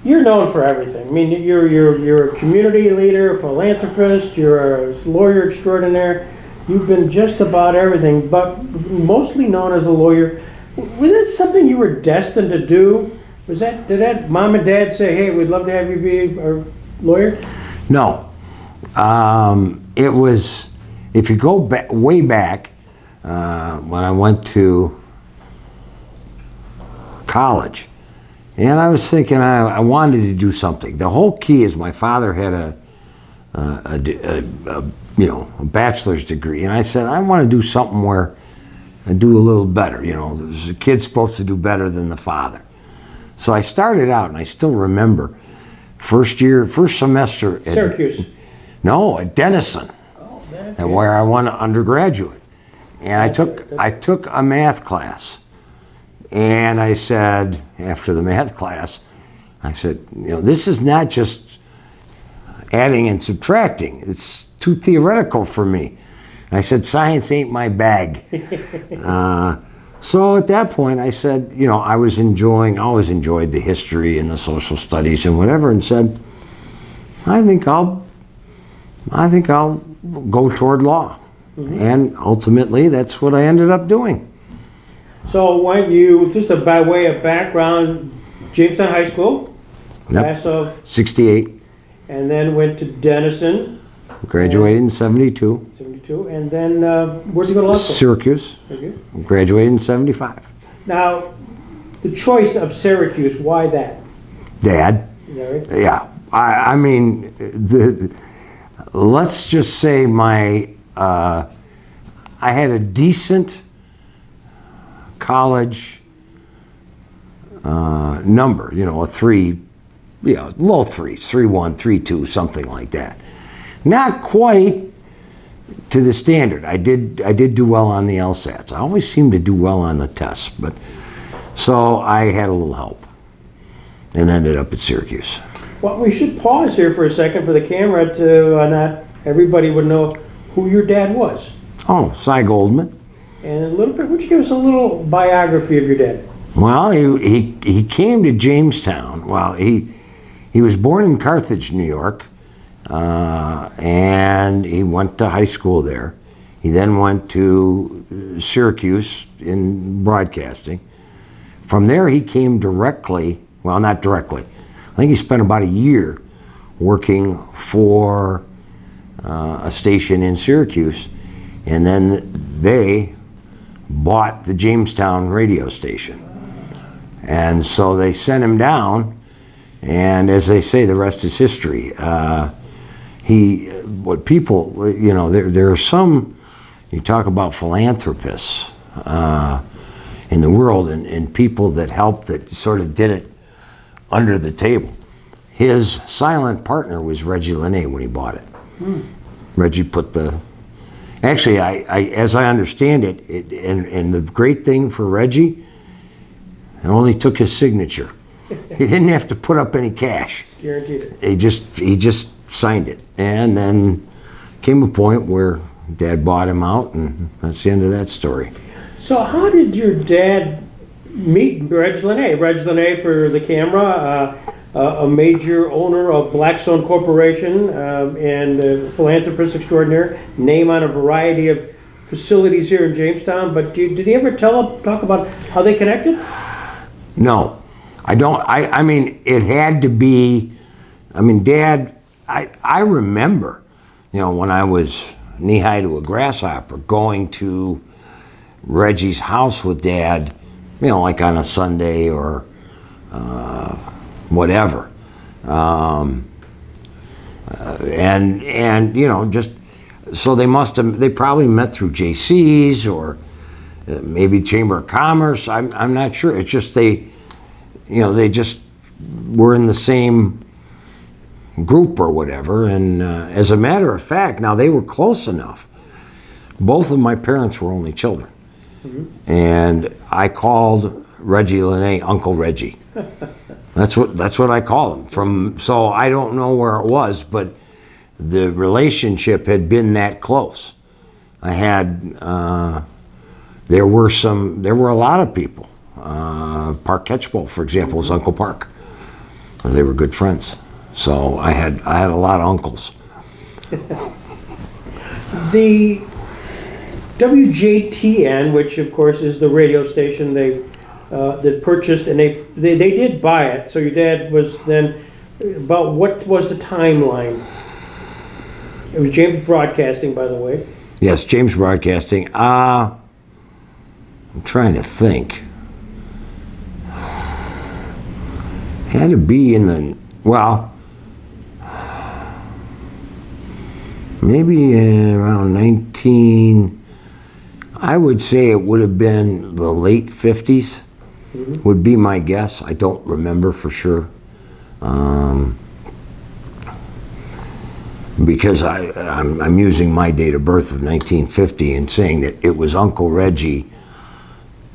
You're known for everything. I mean, you're a community leader, a philanthropist, you're a lawyer extraordinaire. You've been just about everything, but mostly known as a lawyer. Was that something you were destined to do? Did mom and dad say, hey, we'd love to have you be a lawyer? No. It was, if you go back, way back, when I went to college, and I was thinking I wanted to do something. The whole key is my father had a bachelor's degree, and I said I want to do something where I do a little better. The kid's supposed to do better than the father. So I started out, and I still remember first semester at Syracuse. No, at Denison, and where I went undergraduate, and I took a math class. And I said, after the math class, I said, this is not just adding and subtracting. It's too theoretical for me. I said, science ain't my bag. So at that point, I said, I always enjoyed the history and the social studies and whatever, and said, I think I'll go toward law. Mm-hmm. And ultimately, that's what I ended up doing. So weren't you, just by way of background, Jamestown High School, class of 68, and then went to Denison. Graduated in 72. 72, and then where'd you go to law school? Syracuse. Graduated in 75. Now, the choice of Syracuse, why that? Dad. Is that right? Yeah. I mean, let's just say I had a decent college number, a 3, low 3s, 3.1, 3.2, something like that. Not quite to the standard. I did do well on the LSATs. I always seemed to do well on the tests, but so I had a little help and ended up at Syracuse. Well, we should pause here for a second for the camera to not everybody would know who your dad was. Oh, Cy Goldman. And a little bit, would you give us a little biography of your dad? Well, he came to Jamestown. Well, he was born in Carthage, New York, and he went to high school there. He then went to Syracuse in broadcasting. From there, he came directly, well, not directly. I think he spent about a year working for a station in Syracuse, and then they bought the Jamestown radio station. And so they sent him down, and as they say, the rest is history. There are some, you talk about philanthropists in the world and people that helped, that sort of did it under the table. His silent partner was Reggie Linné when he bought it. Reggie put actually, as I understand it, and the great thing for Reggie, it only took his signature. He didn't have to put up any cash. Guaranteed it. He just signed it. And then came a point where Dad bought him out, and that's the end of that story. So how did your dad meet Reg Linné? Reg Linné, for the camera, a major owner of Blackstone Corporation and a philanthropist extraordinaire, name on a variety of facilities here in Jamestown. But did he ever talk about how they connected? No, I don't. I mean, it had to be. I mean, Dad. I remember, when I was knee high to a grasshopper, going to Reggie's house with Dad, like on a Sunday or whatever, and just so they probably met through JC's or maybe Chamber of Commerce. I'm not sure. It's just they just were in the same group or whatever. And as a matter of fact, now they were close enough. Both of my parents were only children. Mm-hmm. And I called Reggie Linné Uncle Reggie. That's what I call him. So I don't know where it was, but the relationship had been that close. I had there were a lot of people. Park Catchpole, for example, was Uncle Park. They were good friends. So I had a lot of uncles. The WJTN, which of course is the radio station that purchased, and they did buy it. So your dad was then, about what was the timeline? It was James Broadcasting, by the way. Yes, James Broadcasting. I'm trying to think. Had to be in the, well, maybe around 19, I would say it would have been the late 50s, would be my guess. I don't remember for sure. Because I'm using my date of birth of 1950 and saying that it was Uncle Reggie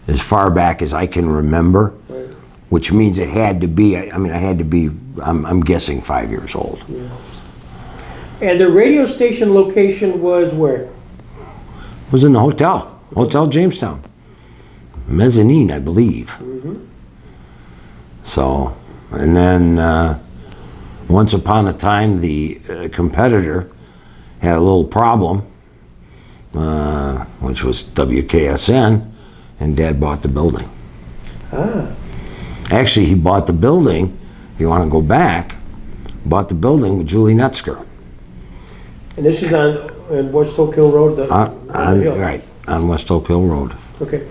as far back as I can remember, Right. which means it had to be, I had to be, I'm guessing 5 years old. Yeah. And the radio station location was where? It was in the Hotel Jamestown. Mezzanine, I believe. So, and then once upon a time, the competitor had a little problem, which was WKSN, and Dad bought the building. Ah, Actually, he bought the building, if you want to go back, bought the building with Julie Netzker. and this is on West Oak Hill Road? On the hill. Right, on West Oak Hill Road. Okay.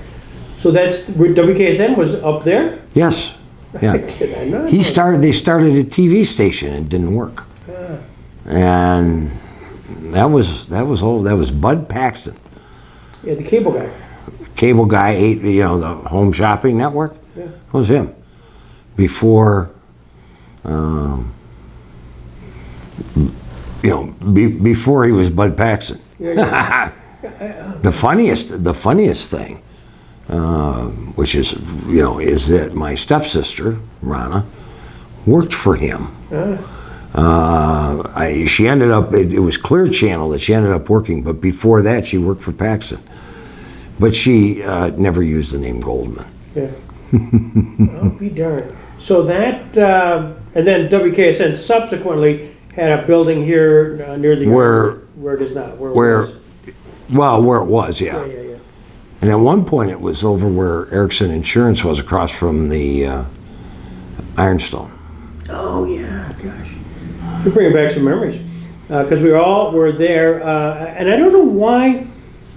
So that's, where WKSN was up there? Yes, yeah. Did I not They know? started a TV station, and it didn't work. Ah, And that was old. That was Bud Paxton, yeah, the cable guy. cable guy, the Home Shopping Network. Yeah. That was him. Before, before he was Bud Paxton. Yeah, The funniest thing, which is that my stepsister Rana worked for him. She ended up. It was Clear Channel that she ended up working, but before that, she worked for Paxton. But she never used the name Goldman. Yeah. I'll be darned. So that, and then WKSN subsequently had a building here near the where it is not. Where it was. Yeah. Yeah. And at one point, it was over where Erickson Insurance was, across from the Ironstone. Oh yeah, gosh. You're bringing back some memories, because we all were there, and I don't know why.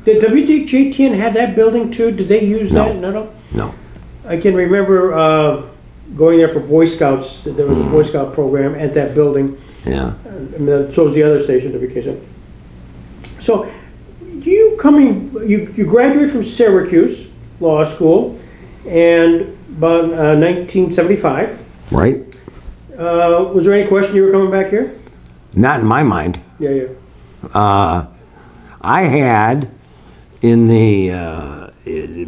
Did WJTN have that building too? Did they use No. that? No. I can remember going there for Boy Scouts. There was a Boy Scout program at that building. Yeah. So was the other station, WKSN. So you graduate from Syracuse Law School, and about 1975. Right. Was there any question you were coming back here? Not in my mind. Yeah. I had in the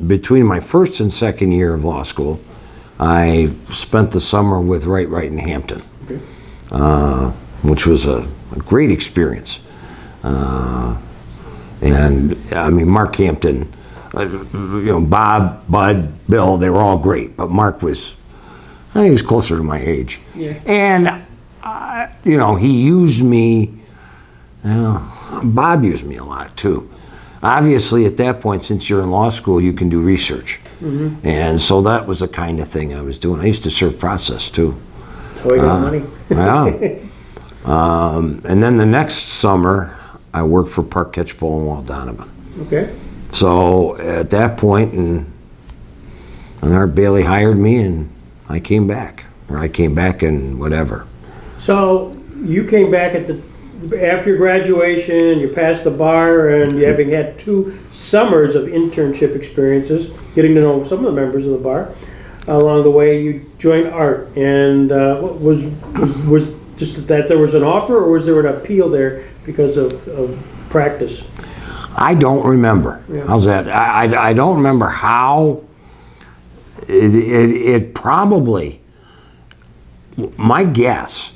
between my first and second year of law school, I spent the summer with Wright in Hampton, Okay. which was a great experience. And Mark Hampton, Bob, Bud, Bill, they were all great, but Mark was, he was closer to my age. Yeah. And, he used me, Bob used me a lot too. Obviously, at that point, since you're in law school, you can do research. Mm-hmm. And so that was the kind of thing I was doing. I used to serve process too. Oh, you got money. Yeah. And then the next summer, I worked for Park Catchpole and Walt Donovan. Okay. So at that point, and Art Bailey hired me, and I came back. And whatever. So you came back after your graduation, you passed the bar, and you having had 2 summers of internship experiences, getting to know some of the members of the bar. Along the way, you joined Art, and was just that there was an offer, or was there an appeal there because of practice? I don't remember. Yeah. How's that? I don't remember how. It probably, my guess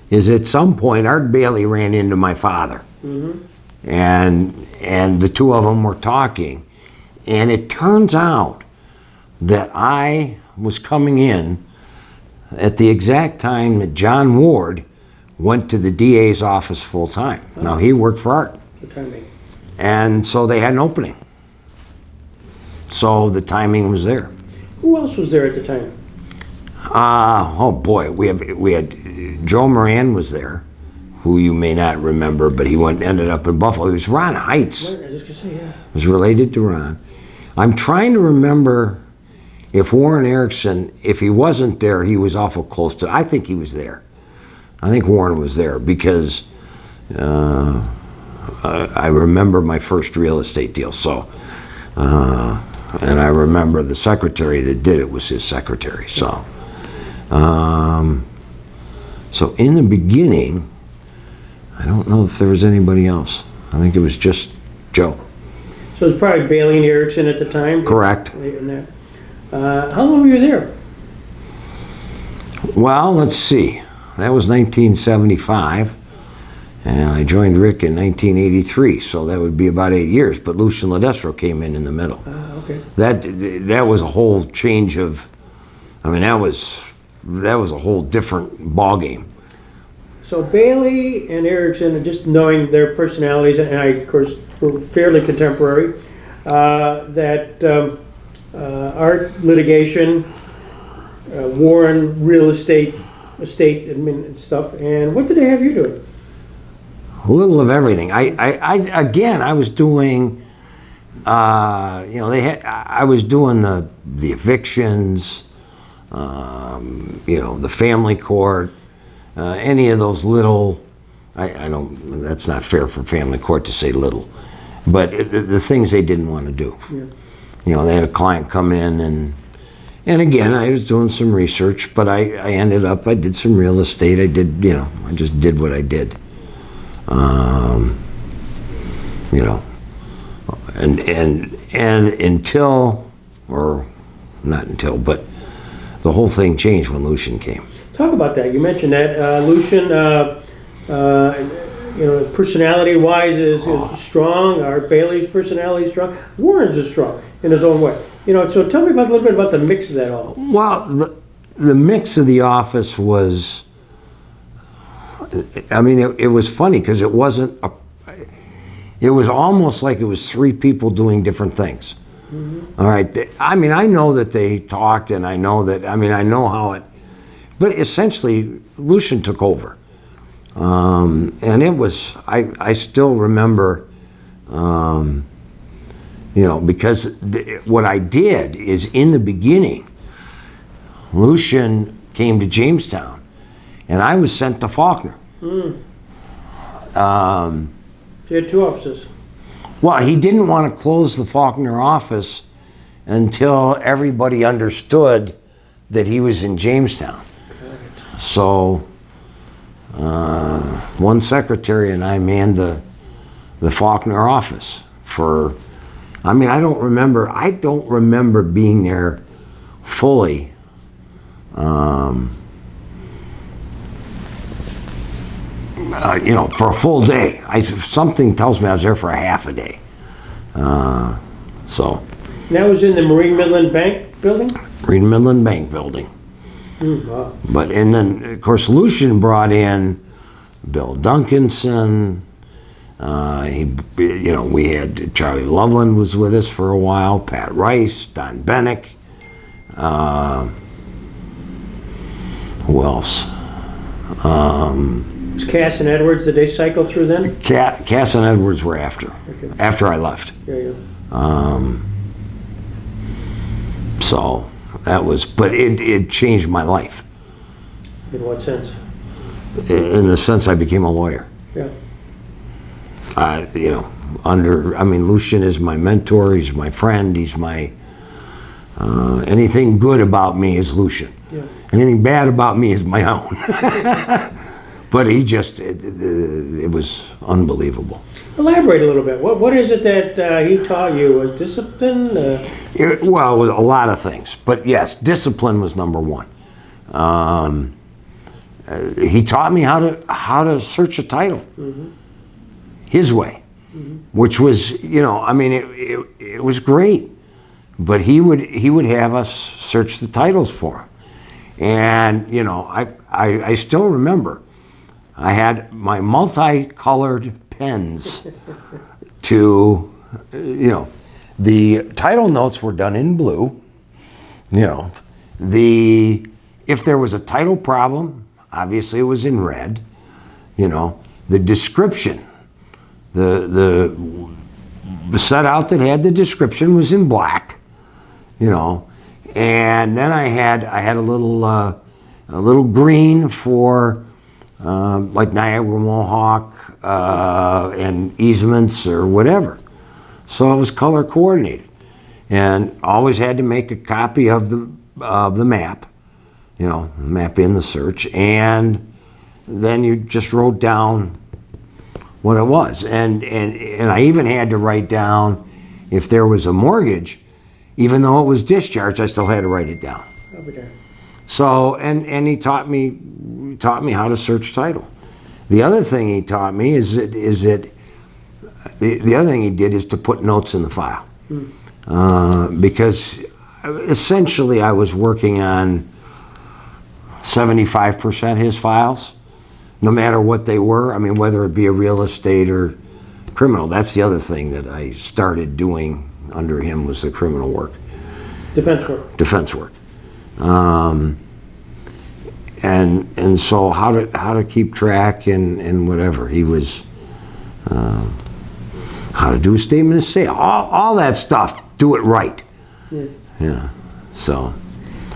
is at some point Art Bailey ran into my father. Mm-hmm. And the two of them were talking, and it turns out that I was coming in at the exact time that John Ward went to the DA's office full time. Now, he worked for Art. The timing. And so they had an opening. So the timing was there. Who else was there at the time? Oh boy, we had Joe Moran was there, who you may not remember, but he ended up in Buffalo. He was Ron Heights. I was just gonna say, yeah. Was related to Ron. I'm trying to remember if Warren Erickson, if he wasn't there, he was awful close to. I think he was there. I think Warren was there because I remember my first real estate deal. So, and I remember the secretary that did it was his secretary. So, so in the beginning, I don't know if there was anybody else. I think it was just Joe. So it was probably Bailey and Erickson at the time? Correct. How long were you there? Well, let's see. That was 1975, and I joined Rick in 1983, so that would be about 8 years. But Lucian Ledestro came in the middle. Okay. That was a whole change of. I mean, that was a whole different ball game. So Bailey and Erickson, just knowing their personalities, and I, of course, were fairly contemporary, that Art litigation, Warren real estate admin and stuff, and what did they have you doing? A little of everything. I was doing, I was doing the evictions, the family court, any of those little, I know that's not fair for family court to say little, but the things they didn't want to do. Yeah. They had a client come in and again, I was doing some research, but I did some real estate. I just did what I did. And until, or not until, but the whole thing changed when Lucian came. Talk about that. You mentioned that Lucian, personality-wise is strong. Art Bailey's personality is strong. Warren's is strong in his own way. So tell me a little bit about the mix of that all. Well, the mix of the office was. I mean, it was funny because it wasn't. It was almost like it was three people doing different things. Mm-hmm. All right. I mean, I know that they talked, and I know how it. But essentially, Lucian took over. And it was, I still remember, because what I did is in the beginning, Lucian came to Jamestown, and I was sent to Faulkner. So you had two offices. Well, he didn't want to close the Faulkner office until everybody understood that he was in Jamestown. So one secretary and I manned the Faulkner office for, I don't remember being there fully. For a full day. Something tells me I was there for a half a day. So. And that was in the Marine Midland Bank building? Marine Midland Bank building. Wow. But, and then, of course, Lucian brought in Bill Duncanson. We had Charlie Loveland was with us for a while, Pat Rice, Don Bennick. Who else? Was Cass and Edwards, did they cycle through then? Cass and Edwards were after I left. Yeah. So that was, but it changed my life. In what sense? In the sense I became a lawyer. Yeah. Lucian is my mentor, he's my friend, he's my, anything good about me is Lucian. Yeah. Anything bad about me is my own. But he just, it was unbelievable. Elaborate a little bit. What is it that he taught you? Discipline? It was a lot of things. But yes, discipline was number one. He taught me how to search a title. Mm-hmm. His way. Mm-hmm. Which was, it was great. But he would have us search the titles for him. And, you know, I still remember I had my multicolored pens to, you know, the title notes were done in blue, you know, if there was a title problem, obviously it was in red, you know, the description, the set out that had the description was in black, you know, and then I had a little green for like Niagara Mohawk and easements or whatever. So it was color coordinated, and always had to make a copy of the map, you know, map in the search, and then you just wrote down what it was, and I even had to write down if there was a mortgage. Even though it was discharged, I still had to write it down. Okay. So, and he taught me how to search title. The other thing he taught me is that the other thing he did is to put notes in the file. Because essentially I was working on 75% his files, no matter what they were. I mean, whether it be a real estate or criminal. That's the other thing that I started doing under him, was the criminal work. Defense work. Defense work. And so how to keep track and whatever. He was, how to do a statement of sale. All that stuff. Do it right. Yeah. So.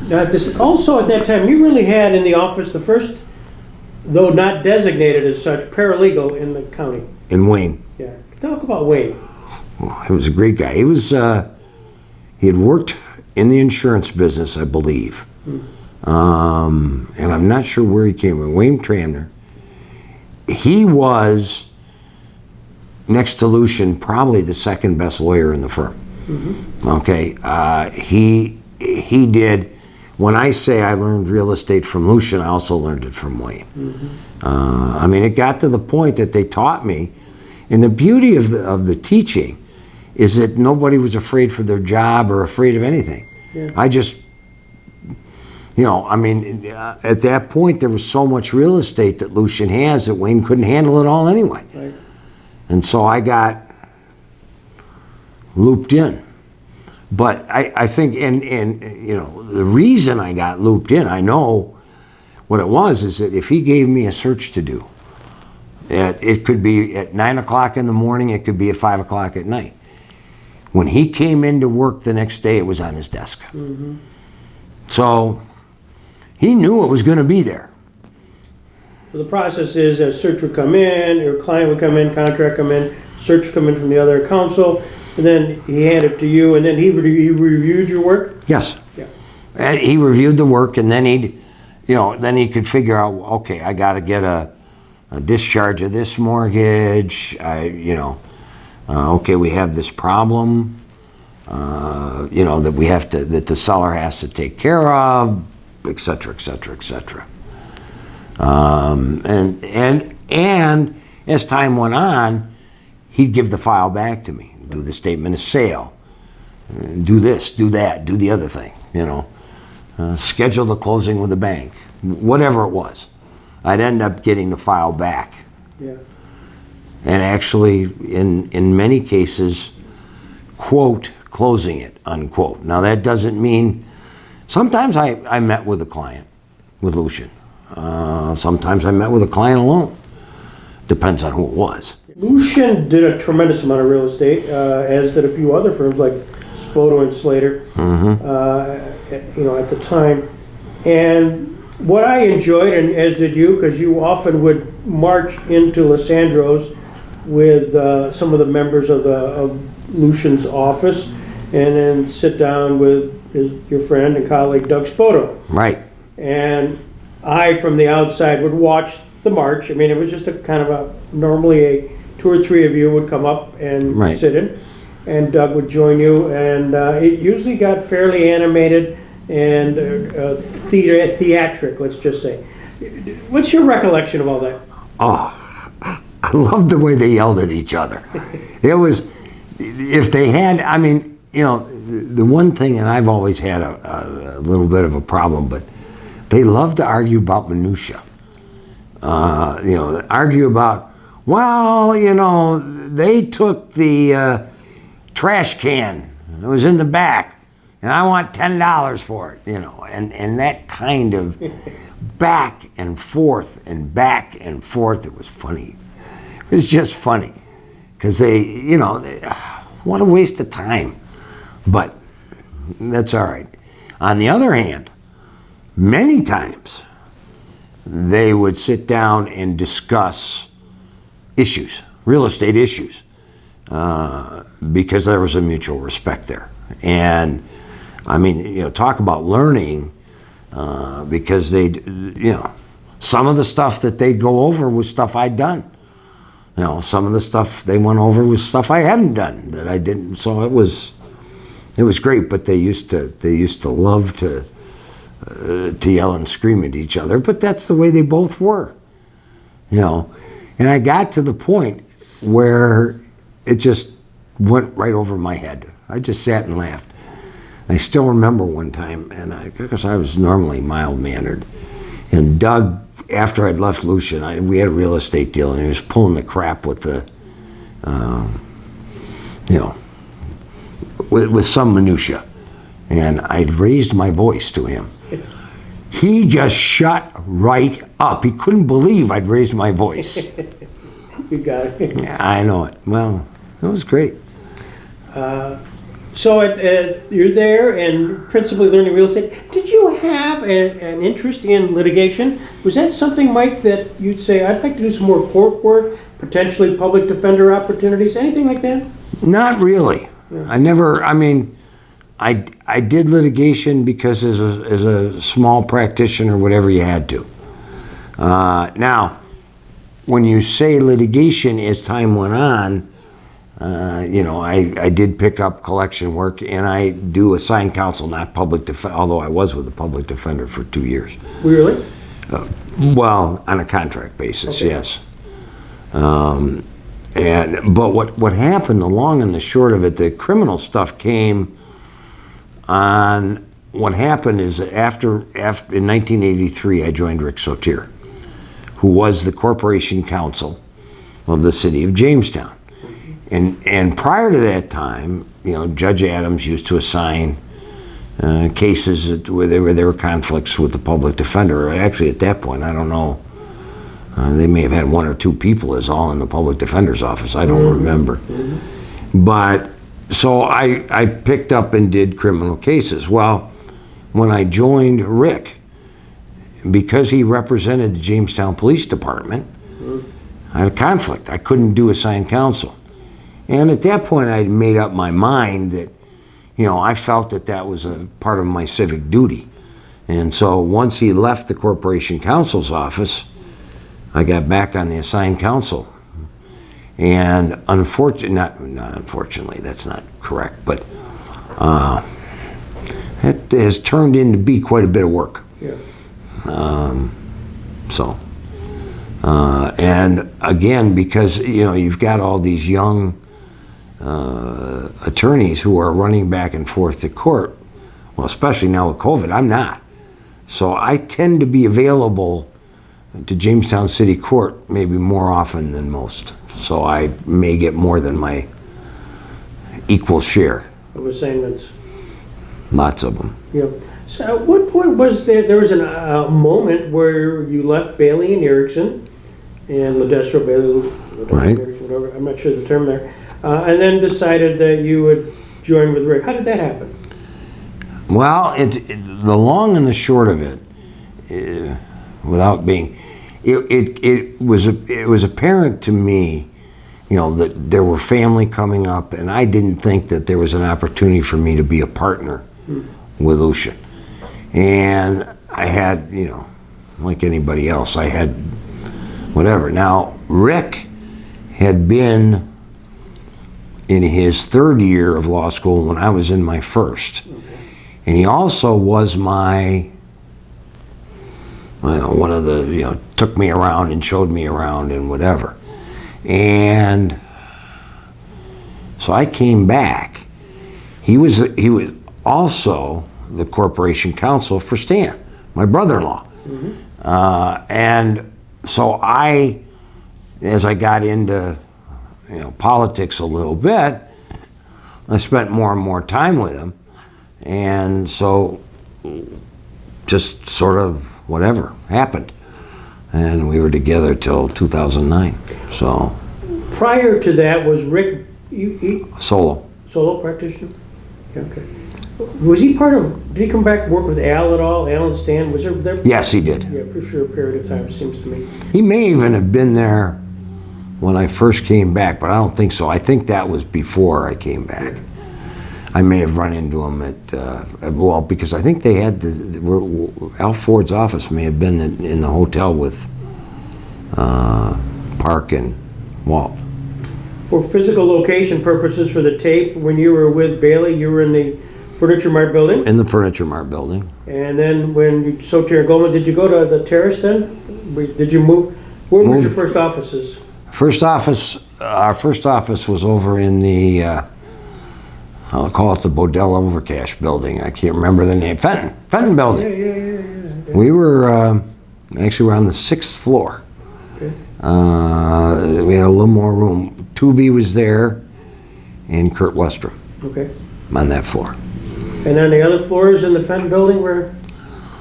Now, also at that time, you really had in the office the first, though not designated as such, paralegal in the county. In Wayne. Yeah. Talk about Wayne. He was a great guy. He was, he had worked in the insurance business, I believe. And I'm not sure where he came from. Wayne Tramner. He was, next to Lucian, probably the second best lawyer in the firm. Okay. He did, when I say I learned real estate from Lucian, I also learned it from Wayne. I mean, it got to the point that they taught me, and the beauty of the teaching is that nobody was afraid for their job or afraid of anything. I just, you know, I mean, at that point there was so much real estate that Lucian has that Wayne couldn't handle it all anyway. Right. And so I got looped in. But I think, and you know, the reason I got looped in, I know what it was, is that if he gave me a search to do, it could be at 9 o'clock in the morning, it could be at 5 o'clock at night. When he came into work the next day, it was on his desk. So he knew it was going to be there. So the process is a search would come in, your client would come in, contract come in, search come in from the other counsel, and then he handed it to you, and then he reviewed your work? Yes. Yeah. And he reviewed the work, and then he'd, you know, then he could figure out, okay, I got to get a discharge of this mortgage, you know, okay, we have this problem, you know, that we have to, that the seller has to take care of, et cetera, et cetera, et cetera. And as time went on, he'd give the file back to me, do the statement of sale, do this, do that, do the other thing, you know, schedule the closing with the bank, whatever it was. I'd end up getting the file back. Yeah. And actually, in many cases, quote, closing it, unquote. Now that doesn't mean, sometimes I met with a client, with Lucian. Sometimes I met with a client alone. Depends on who it was. Lucian did a tremendous amount of real estate, as did a few other firms like Spoto and Slater, you know, at the time. And what I enjoyed, and as did you, because you often would march into Lysandro's with some of the members of Lucian's office, and then sit down with your friend and colleague Doug Spoto. Right. And I, from the outside, would watch the march. I mean, it was just a kind of normally 2 or 3 of you would come up and sit in, and Doug would join you, and it usually got fairly animated and theatric, let's just say. What's your recollection of all that? Oh, I loved the way they yelled at each other. It was, if they had, I mean, you know, the one thing, and I've always had a little bit of a problem, but they love to argue about minutia. Argue about, well, they took the trash can. It was in the back, and I want $10 for it. And that kind of back and forth and back and forth. It was funny. It was just funny because what a waste of time. But that's all right. On the other hand, many times they would sit down and discuss issues, real estate issues, because there was a mutual respect there. And I mean, talk about learning, because some of the stuff that they'd go over was stuff I'd done. Some of the stuff they went over was stuff I hadn't done that I didn't. So it was great. But they used to love to yell and scream at each other. But that's the way they both were. And I got to the point where it just went right over my head. I just sat and laughed. I still remember one time, because I was normally mild-mannered, and Doug, after I'd left Lucian, we had a real estate deal, and he was pulling the crap with with some minutia, and I'd raised my voice to him. He just shut right up. He couldn't believe I'd raised my voice. You got it. Yeah, I know it. Well, it was great. So you're there and principally learning real estate. Did you have an interest in litigation? Was that something, Mike, that you'd say, I'd like to do some more court work, potentially public defender opportunities, anything like that? Not really. Yeah. I did litigation because as a small practitioner, whatever you had to. Now, when you say litigation as time went on, I did pick up collection work, and I do assigned counsel, not public defender, although I was with the public defender for 2 years. Really? Well, on a contract basis, okay. Yes. But what happened, the long and the short of it, the criminal stuff came on. What happened is that after in 1983, I joined Rick Sotir, who was the corporation counsel of the city of Jamestown. And prior to that time, Judge Adams used to assign cases where there were conflicts with the public defender. Actually, at that point, I don't know, they may have had 1 or 2 people as all in the public defender's office. I don't remember. But so I picked up and did criminal cases. Well, when I joined Rick, because he represented the Jamestown Police Department, I had a conflict. I couldn't do assigned counsel. And at that point, I made up my mind that, I felt that was a part of my civic duty. And so once he left the corporation counsel's office, I got back on the assigned counsel. And not unfortunately, that's not correct, but that has turned into be quite a bit of work. Yeah. And again, because, you've got all these young attorneys who are running back and forth to court, well, especially now with COVID, I'm not. So I tend to be available to Jamestown City Court maybe more often than most. So I may get more than my equal share. Of assignments. Lots of them. Yeah. So at what point was there was a moment where you left Bailey and Erickson and Ledestro Bailey, right. Erickson, whatever, I'm not sure the term there, and then decided that you would join with Rick. How did that happen? Well, the long and the short of it, without being, it was apparent to me, that there were family coming up, and I didn't think that there was an opportunity for me to be a partner with Lucian. And I had, like anybody else, I had whatever. Now, Rick had been in his 3rd year of law school when I was in my 1st. And he also was my, one of the, took me around and showed me around and whatever. And so I came back. He was also the corporation counsel for Stan, my brother-in-law. And so as I got into politics a little bit, I spent more and more time with him, and so just sort of whatever happened, and we were together till 2009. So Prior to that, was Rick solo. solo practitioner? Yeah, okay. Was he part of, did he come back and work with Al at all? Al and Stan, was there? Yes, he did. Yeah, for sure, a period of time, it seems to me. He may even have been there when I first came back, but I don't think so. I think that was before I came back. I may have run into him at, because I think they had Al Ford's office may have been in the hotel with Park and Walt. For physical location purposes for the tape, when you were with Bailey, you were in the Furniture Mart building? In the Furniture Mart building. And then when you sold here at Goldman, did you go to the Terrace then? Did you move? Where was your first offices? Our first office was over in the, I'll call it the Bodell Overcash building. I can't remember the name. Fenton building. Yeah. We were, actually we're on the 6th floor. Okay. We had a little more room. Tubby was there and Kurt Westrom Okay. on that floor. And on the other floors in the Fenton building were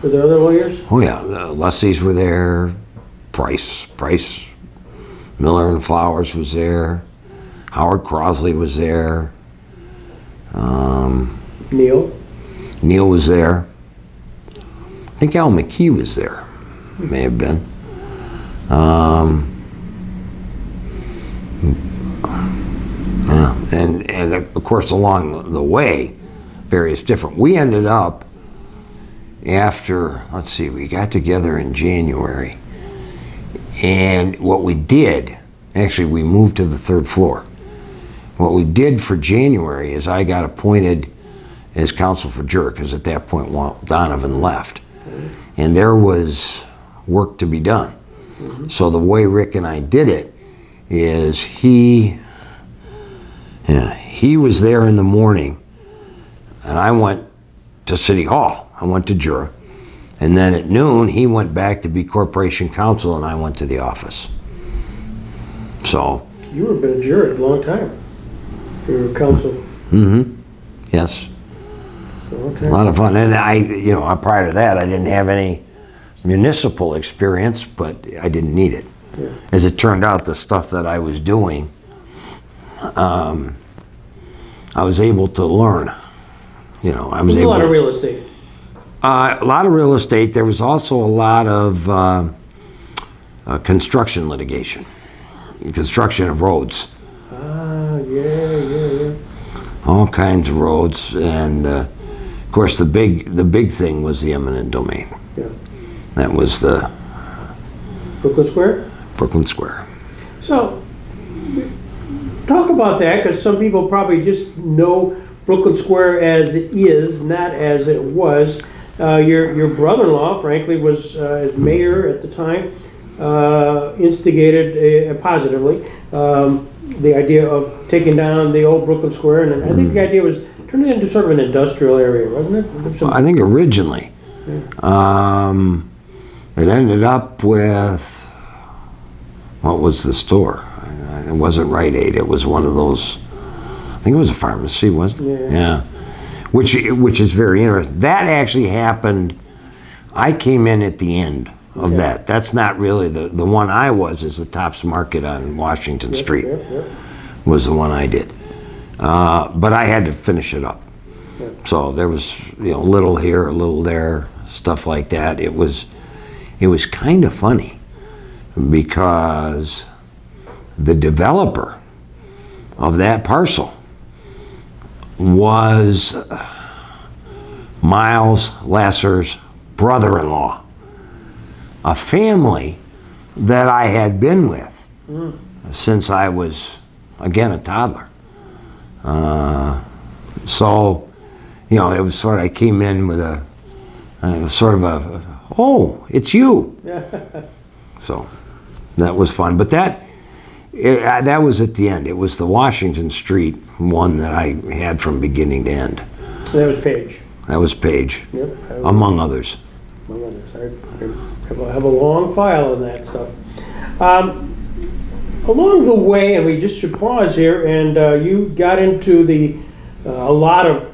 the other lawyers? Oh yeah, the Lessees were there. Price, Miller and Flowers was there. Howard Crosley was there. Neil? Neil was there. I think Al McKee was there. May have been. Yeah, and of course along the way, various different. We ended up after, let's see, we got together in January, and what we did, actually we moved to the 3rd floor. What we did for January is I got appointed as counsel for juror, because at that point Walt Donovan left, and there was work to be done. So the way Rick and I did it is he was there in the morning, and I went to City Hall. I went to juror, and then at noon he went back to be corporation counsel, and I went to the office. So You were been a juror a long time. You were counsel. yes, For a long a time. lot of fun. And prior to that, I didn't have any municipal experience, but I didn't need it. Yeah. As it turned out, the stuff that I was doing, I was able to learn. I was There's a able lot to, of real estate. a lot of real estate. There was also a lot of construction litigation, construction of roads, Yeah. all kinds of roads, and of course the big thing was the eminent domain. Yeah. That was the Brooklyn Square? Brooklyn Square. So, talk about that, because some people probably just know Brooklyn Square as it is, not as it was. Your brother-in-law, frankly, was as mayor at the time, instigated positively the idea of taking down the old Brooklyn Square, and I think the idea was turning it into sort of an industrial area, wasn't it? I think originally, it ended up with, what was the store? It wasn't Rite Aid. It was one of those, I think it was a pharmacy, wasn't it? Yeah. Which is very interesting. That actually happened, I came in at the end of that. That's not really the one I was, is the Tops Market on Washington Street. Was the one I did. But I had to finish it up. So there was, little here, a little there, stuff like that. It was kind of funny, because the developer of that parcel was Miles Lasser's brother-in-law, a family that I had been with since I was, again, a toddler. So, it was sort of, I came in with oh, it's you. So that was fun. But that was at the end. It was the Washington Street one that I had from beginning to end. That was Page. That was Page, Yep. among others. my goodness, I have a long file on that stuff. Along the way, and we just should pause here, and you got into a lot of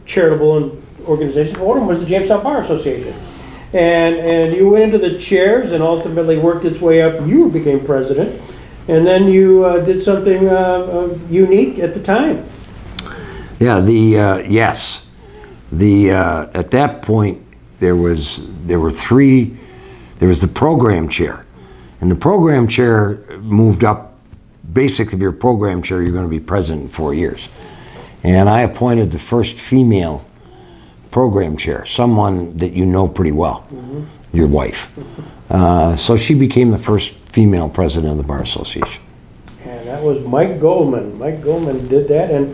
charitable organizations. One of them was the Jamestown Bar Association. And you went into the chairs and ultimately worked its way up. You became president. And then you did something unique at the time. Yeah, yes. At that point, there were three. There was the program chair. And the program chair moved up. Basically, if you're program chair, you're going to be president in 4 years. And I appointed the first female program chair, someone that you know pretty well, your wife. So she became the first female president of the Bar Association. And that was Mike Goldman. Mike Goldman did that, and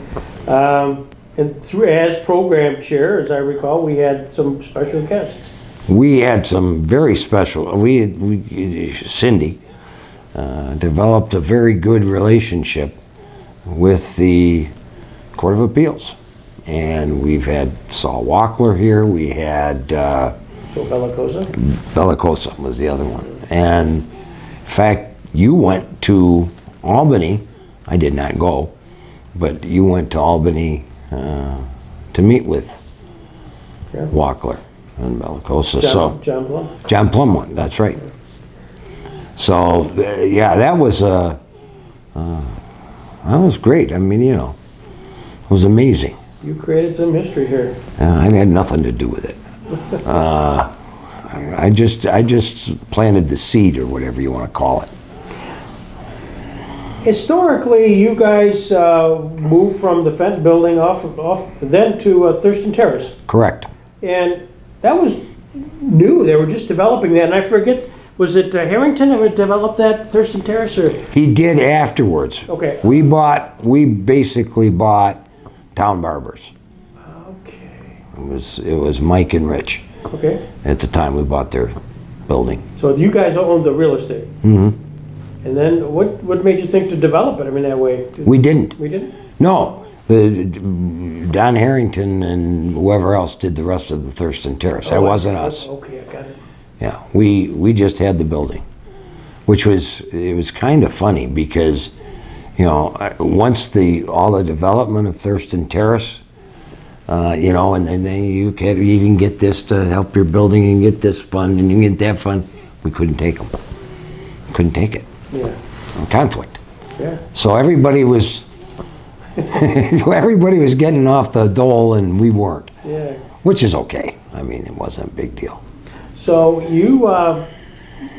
through as program chair, as I recall, we had some special guests. We had some very special. Cindy developed a very good relationship with the Court of Appeals. And we've had Saul Wackler here. We had So Bellicosa? Bellicosa was the other one. And in fact, you went to Albany. I did not go, but you went to Albany to meet with Wackler and Bellicosa. John Plum. John Plum won. That's right. So yeah, that was great. I mean, it was amazing. You created some history here. I had nothing to do with it. I just planted the seed, or whatever you want to call it. Historically, you guys moved from the Fenton building off then to Thurston Terrace. Correct. And that was new. They were just developing that. And I forget, was it Harrington that developed that Thurston Terrace? Or? He did afterwards. Okay. We basically bought Town Barbers. Okay. It was Mike and Rich. Okay. At the time we bought their building. So you guys owned the real estate. Mm-hmm. And then what made you think to develop it? I mean, that way. We didn't. We didn't? No. Don Harrington and whoever else did the rest of the Thurston Terrace. That wasn't us. Okay, I got it. Yeah, we just had the building, which was kind of funny because, once all the development of Thurston Terrace, and then you can even get this to help your building and get this fund and you get that fund, we couldn't take them. Couldn't take it. Yeah. Conflict. Yeah. So everybody was getting off the dole and we weren't. Yeah. Which is okay. I mean, it wasn't a big deal. So you,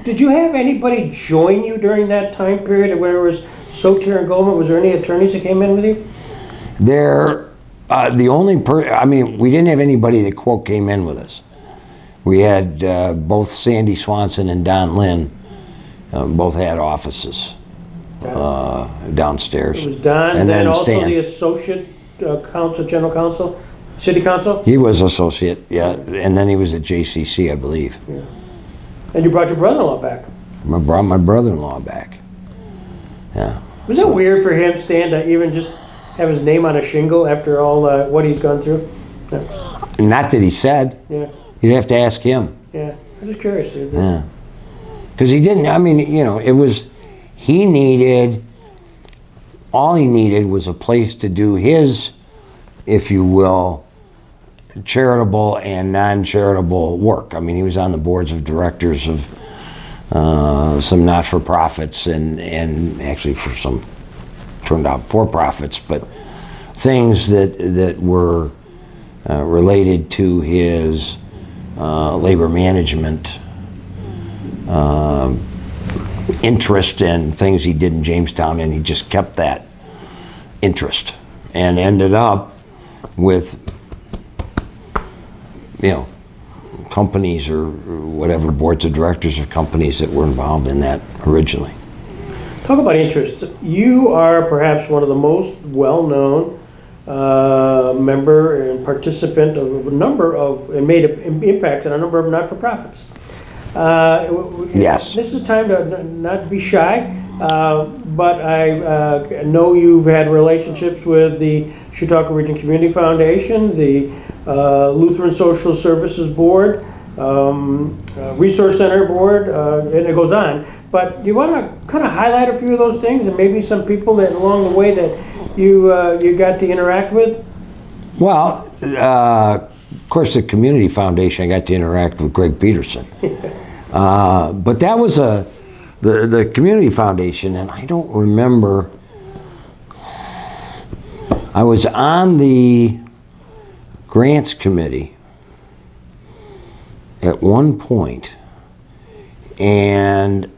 did you have anybody join you during that time period where it was Soter and Goldman? Was there any attorneys that came in with you? We didn't have anybody that, quote, came in with us. We had both Sandy Swanson and Don Lynn, both had offices downstairs. It was Don, and then also Stan. the associate general counsel, city council? He was associate, yeah, and then he was at JCC, I believe. Yeah. And you brought your brother-in-law back? I brought my brother-in-law back. Yeah. Was it weird for him, Stan, to even just have his name on a shingle after all what he's gone through? Yeah. Not that he said. Yeah. You'd have to ask him. Yeah. I'm just curious. Yeah. Because he didn't, all he needed was a place to do his, if you will, charitable and non-charitable work. I mean, he was on the boards of directors of some not-for-profits and actually for some turned out for-profits, but things that were related to his labor management interest and things he did in Jamestown, and he just kept that interest and ended up with companies or whatever, boards of directors of companies that were involved in that originally. Talk about interest. You are perhaps one of the most well-known member and participant of a number of, and made an impact on a number of not-for-profits. Yes. This is time to not be shy, but I know you've had relationships with the Chautauqua Region Community Foundation, the Lutheran Social Services Board, Resource Center Board, and it goes on. But do you want to kind of highlight a few of those things and maybe some people that along the way that you got to interact with? Well, of course, the Community Foundation, I got to interact with Greg Peterson. But that was the Community Foundation, and I don't remember. I was on the Grants Committee at one point, and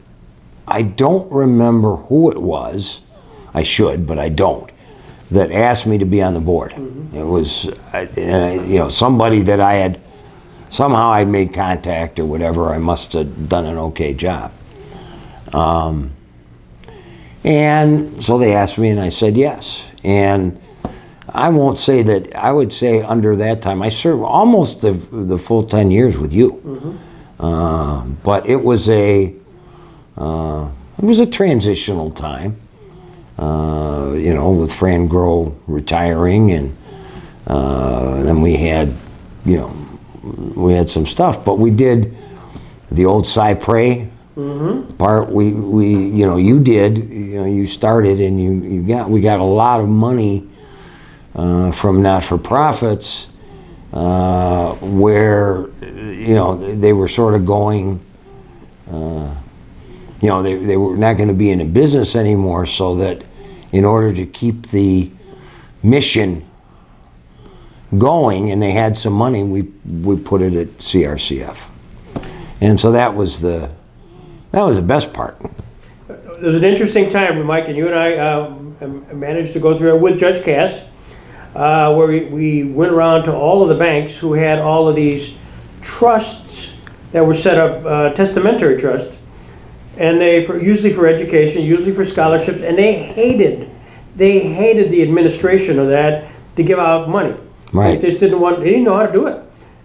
I don't remember who it was. I should, but I don't. That asked me to be on the board. Mm-hmm. It was, somebody that I had somehow I made contact or whatever. I must have done an okay job. And so they asked me, and I said yes. And I won't say that. I would say under that time, I served almost the full 10 years with you. Mm-hmm. But it was a transitional time. With Fran Groh retiring, and then we had some stuff. But we did the old Cypre part. You did. You started, and we got a lot of money from not-for-profits where they were sort of going. They were not going to be in a business anymore, so that in order to keep the mission going, and they had some money, we put it at CRCF. And so that was the best part. It was an interesting time, Mike, and you and I managed to go through it with Judge Cass, where we went around to all of the banks who had all of these trusts that were set up, testamentary trusts, and usually for education, usually for scholarships, and they hated the administration of that to give out money. Right. They just didn't know how to do it,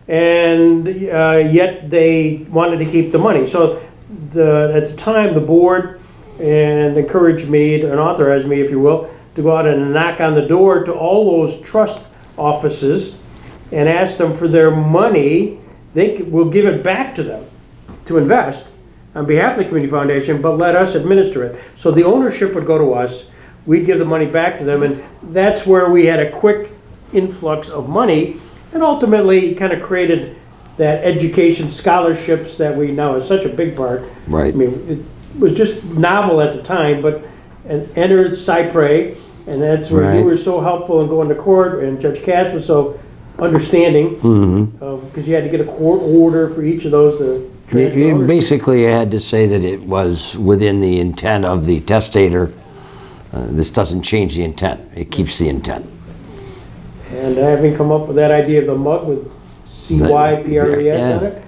and yet they wanted to keep the money. So at the time, the board encouraged me and authorized me, if you will, to go out and knock on the door to all those trust offices and ask them for their money. We'll give it back to them to invest on behalf of the Community Foundation, but let us administer it. So the ownership would go to us, we'd give the money back to them, and that's where we had a quick influx of money, and ultimately kind of created that education scholarships that we now is such a big part. Right. I mean, it was just novel at the time, but entered Cypre, and that's where you were so helpful in going to court, and Judge Cass was so understanding, because you had to get a court order for each of those to transfer. You basically had to say that it was within the intent of the testator. This doesn't change the intent. It keeps the intent. And having come up with that idea of the mug with CYPRES on it,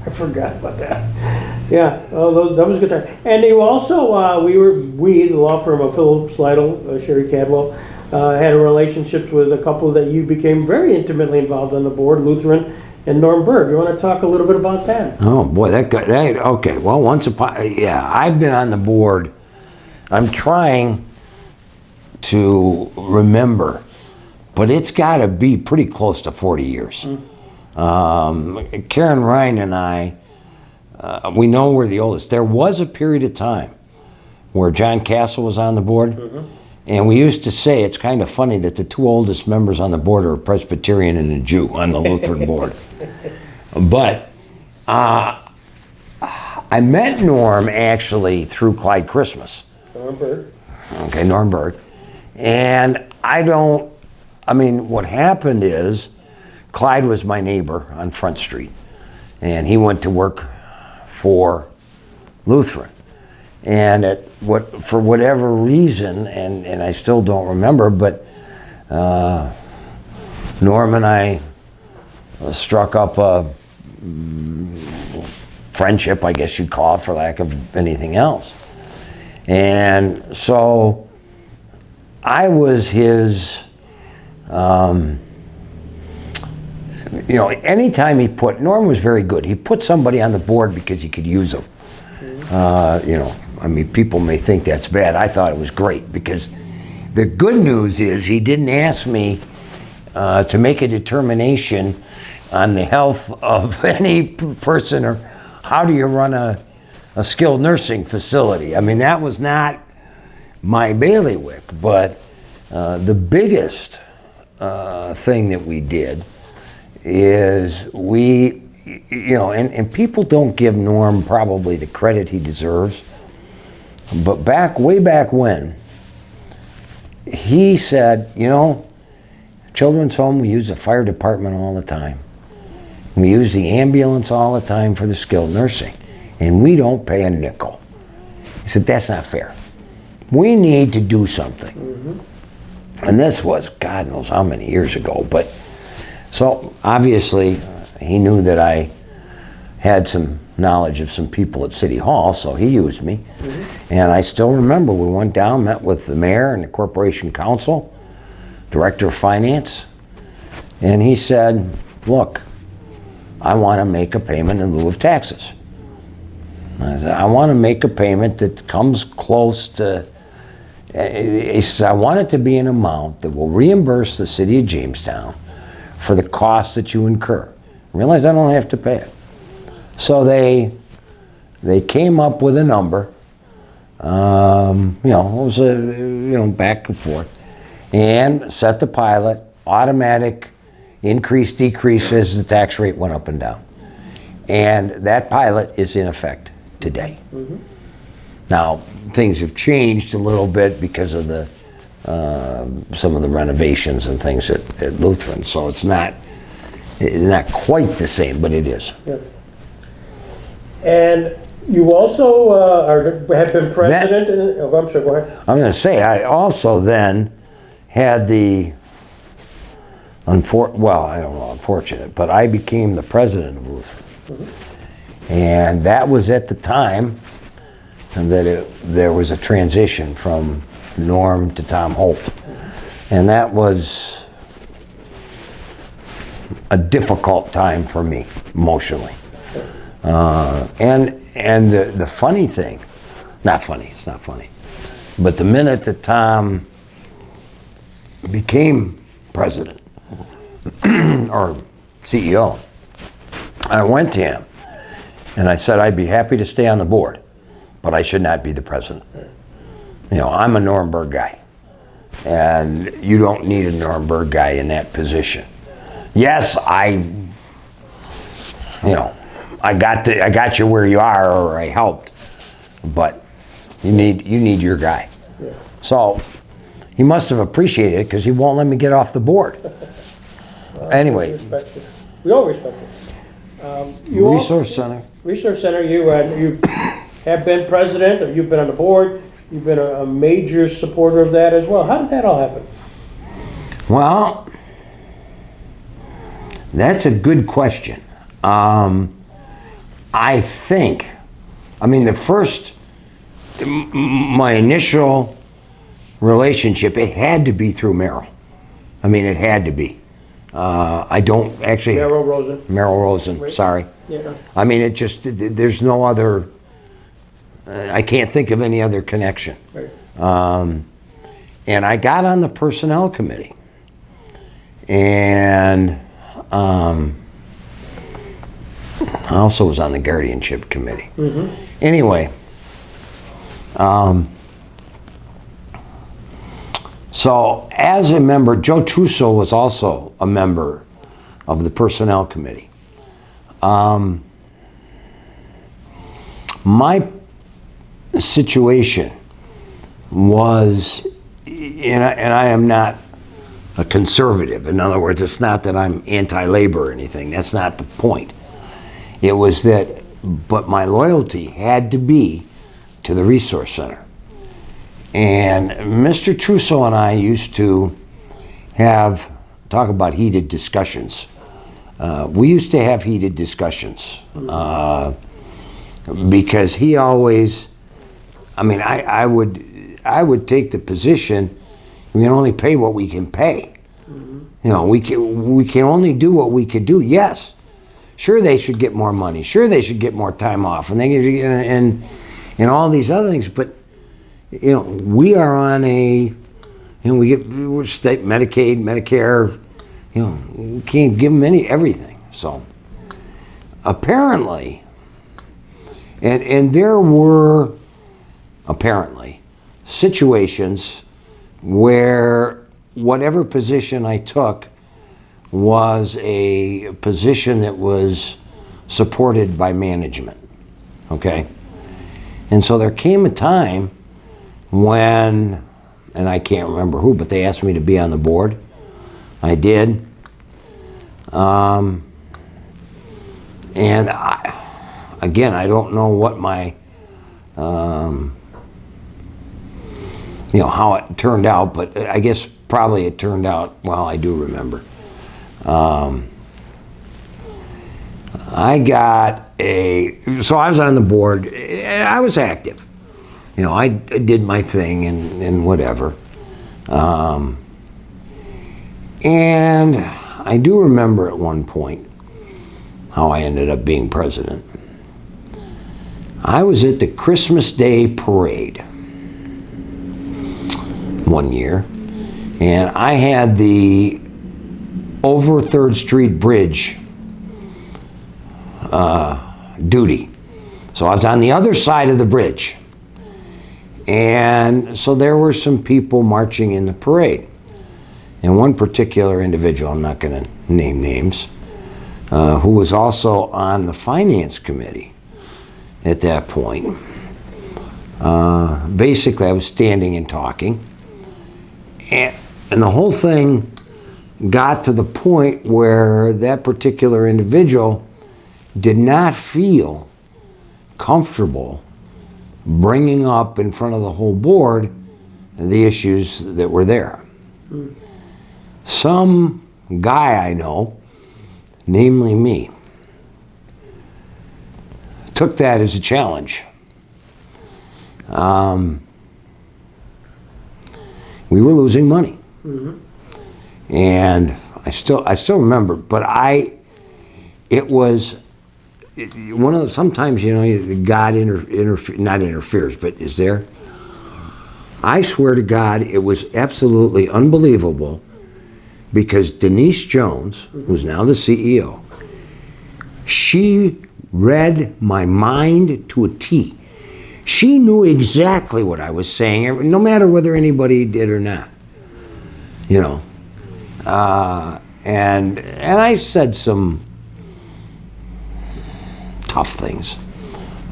I forgot about that. Yeah, that was a good time. And you also, we, the law firm of Phillips Lytle, Sherry Cadwell, had relationships with a couple that you became very intimately involved on the board, Lutheran and Norm Berg. You want to talk a little bit about that? Oh boy, that guy. Okay, well, I've been on the board. I'm trying to remember, but it's got to be pretty close to 40 years. Karen Ryan and I, we know we're the oldest. There was a period of time where John Castle was on the board, and we used to say it's kind of funny that the two oldest members on the board are a Presbyterian and a Jew on the Lutheran board. But I met Norm actually through Clyde Christmas. Norm Berg. Okay, Norm Berg. And what happened is Clyde was my neighbor on Front Street, and he went to work for Lutheran. And for whatever reason, and I still don't remember, but Norm and I struck up a friendship, I guess you'd call it, for lack of anything else. And so I was his, anytime Norm was very good. He put somebody on the board because he could use them. People may think that's bad. I thought it was great, because the good news is he didn't ask me to make a determination on the health of any person, or how do you run a skilled nursing facility. I mean, that was not my bailiwick, but the biggest thing that we did is we, you know, and people don't give Norm probably the credit he deserves, but way back when, he said, you know, children's home, we use the fire department all the time. We use the ambulance all the time for the skilled nursing, and we don't pay a nickel. He said, that's not fair. We need to do something. Mm-hmm. And this was God knows how many years ago, but so obviously he knew that I had some knowledge of some people at City Hall, so he used me. Mm-hmm. And I still remember we went down, met with the mayor and the corporation council, director of finance, and he said, look, I want to make a payment in lieu of taxes. I said, I want to make a payment that comes close to, he says, I want it to be an amount that will reimburse the city of Jamestown for the costs that you incur. Realize I don't have to pay it. So they came up with a number, you know, it was back and forth, and set the pilot, automatic increase, decrease as the tax rate went up and down. And that pilot is in effect today. Mm-hmm. Now, things have changed a little bit because of the some of the renovations and things at Lutheran, so it's not quite the same, but it is. Yeah. And you also have been president. I'm sorry, go ahead. I'm going to say I also then had the unfortunate, but I became the president of Lutheran. Mm-hmm. And that was at the time that there was a transition from Norm to Tom Holt. Mm-hmm. And that was a difficult time for me emotionally. And the funny thing, it's not funny, but the minute that Tom became president or CEO, I went to him and I said I'd be happy to stay on the board, but I should not be the president. You know, I'm a Nuremberg guy, and you don't need a Nuremberg guy in that position. Yes, I got you where you are, or I helped, but you need your guy. Yeah. So he must have appreciated it because he won't let me get off the board. Anyway, we all respect it. Resource Center. Resource Center. You have been president, or you've been on the board. You've been a major supporter of that as well. How did that all happen? Well, that's a good question. I think, my initial relationship, it had to be through Merrill. It had to be. I don't actually... Merrill Rosen, right. Sorry. Yeah. There's no other, I can't think of any other connection. Right. And I got on the personnel committee. And I also was on the guardianship committee. Mm-hmm. Anyway, so as a member, Joe Trusso was also a member of the personnel committee. My situation was, and I am not a conservative. In other words, it's not that I'm anti-labor or anything. That's not the point. It was that, but my loyalty had to be to the Resource Center. And Mr. Trusso and I used to talk about heated discussions. We used to have heated discussions because he always, I would take the position, we can only pay what we can pay. Mm-hmm. We can only do what we could do. Yes, sure they should get more money. Sure they should get more time off, and all these other things. But we are on we're state Medicaid, Medicare. We can't give them everything. So apparently, and there were apparently situations where whatever position I took was a position that was supported by management, okay? And so there came a time when, and I can't remember who, but they asked me to be on the board. I did. And again, I don't know what my, how it turned out, but I guess probably it turned out, well, I do remember. So I was on the board, and I was active. I did my thing and whatever. And I do remember at one point how I ended up being president. I was at the Christmas Day parade one year, and I had the over 3rd Street Bridge duty. So I was on the other side of the bridge. And so there were some people marching in the parade. And one particular individual, I'm not going to name names, who was also on the finance committee at that point. Basically, I was standing and talking. And the whole thing got to the point where that particular individual did not feel comfortable bringing up in front of the whole board the issues that were there. Some guy I know, namely me, took that as a challenge. We were losing money. And I still remember, but it was one of those, sometimes, God not interferes, but is there. I swear to God, it was absolutely unbelievable, because Denise Jones, who's now the CEO, she read my mind to a T. She knew exactly what I was saying, no matter whether anybody did or not. And I said some tough things,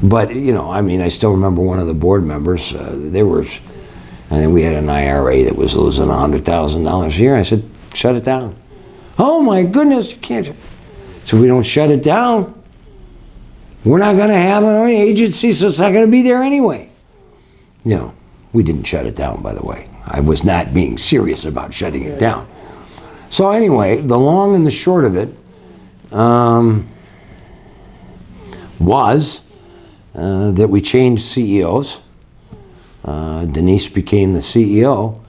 but I still remember one of the board members. I think we had an IRA that was losing $100,000 a year. I said, shut it down. Oh my goodness, you can't. So if we don't shut it down, we're not going to have an agency, so it's not going to be there anyway. We didn't shut it down, by the way. I was not being serious about shutting it down. So anyway, the long and the short of it was that we changed CEOs. Denise became the CEO,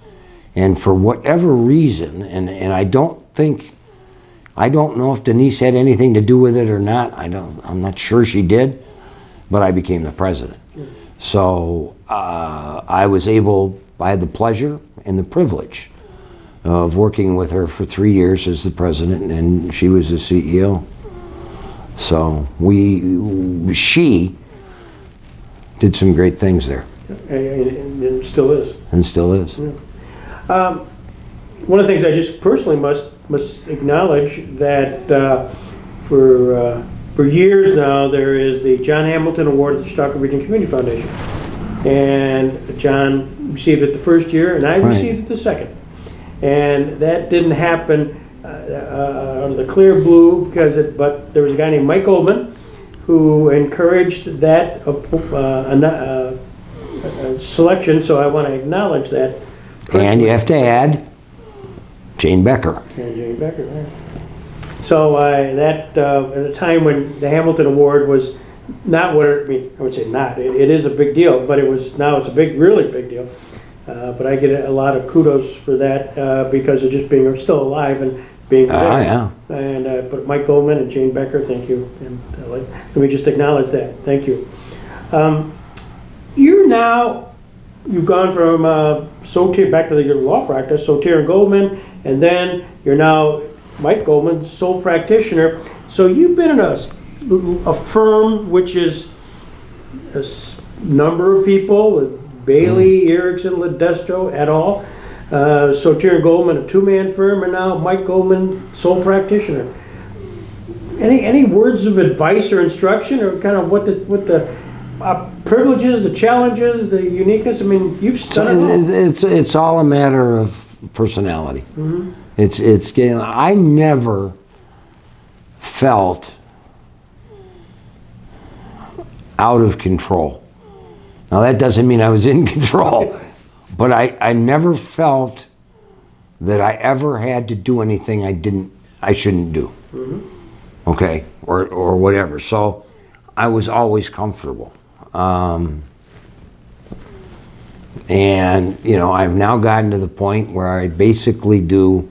and for whatever reason, and I don't know if Denise had anything to do with it or not. I'm not sure she did, but I became the president. So I had the pleasure and the privilege of working with her for 3 years as the president, and she was the CEO. So she did some great things there. And still is. And still is. Yeah. One of the things I just personally must acknowledge that for years now there is the John Hamilton Award at the Stockton Region Community Foundation, and John received it the first year, and I received it the second, and that didn't happen out of the clear blue but there was a guy named Mike Goldman who encouraged that selection, so I want to acknowledge that. And you have to add Jane Becker. And Jane Becker, right. So at a time when the Hamilton Award was not what I would say not. It is a big deal, but it's a really big deal. But I get a lot of kudos for that because of just being still alive and being there. Yeah. And but Mike Goldman and Jane Becker, thank you. And let me just acknowledge that. Thank you. You've gone from Sotir back to your law practice, Sotir and Goldman, and then you're now Mike Goldman, sole practitioner. So you've been in a firm which is number of people with Bailey, Erickson, Ledestro et al. Soter and Goldman, a two-man firm, and now Mike Goldman, sole practitioner. Any words of advice or instruction, or kind of what the privileges, the challenges, the uniqueness? I mean, you've done it all. It's all a matter of personality. Mm-hmm. It's getting. I never felt out of control. Now that doesn't mean I was in control, but I never felt that I ever had to do anything I shouldn't do. Mm-hmm. Okay, or whatever. So I was always comfortable. And I've now gotten to the point where I basically do.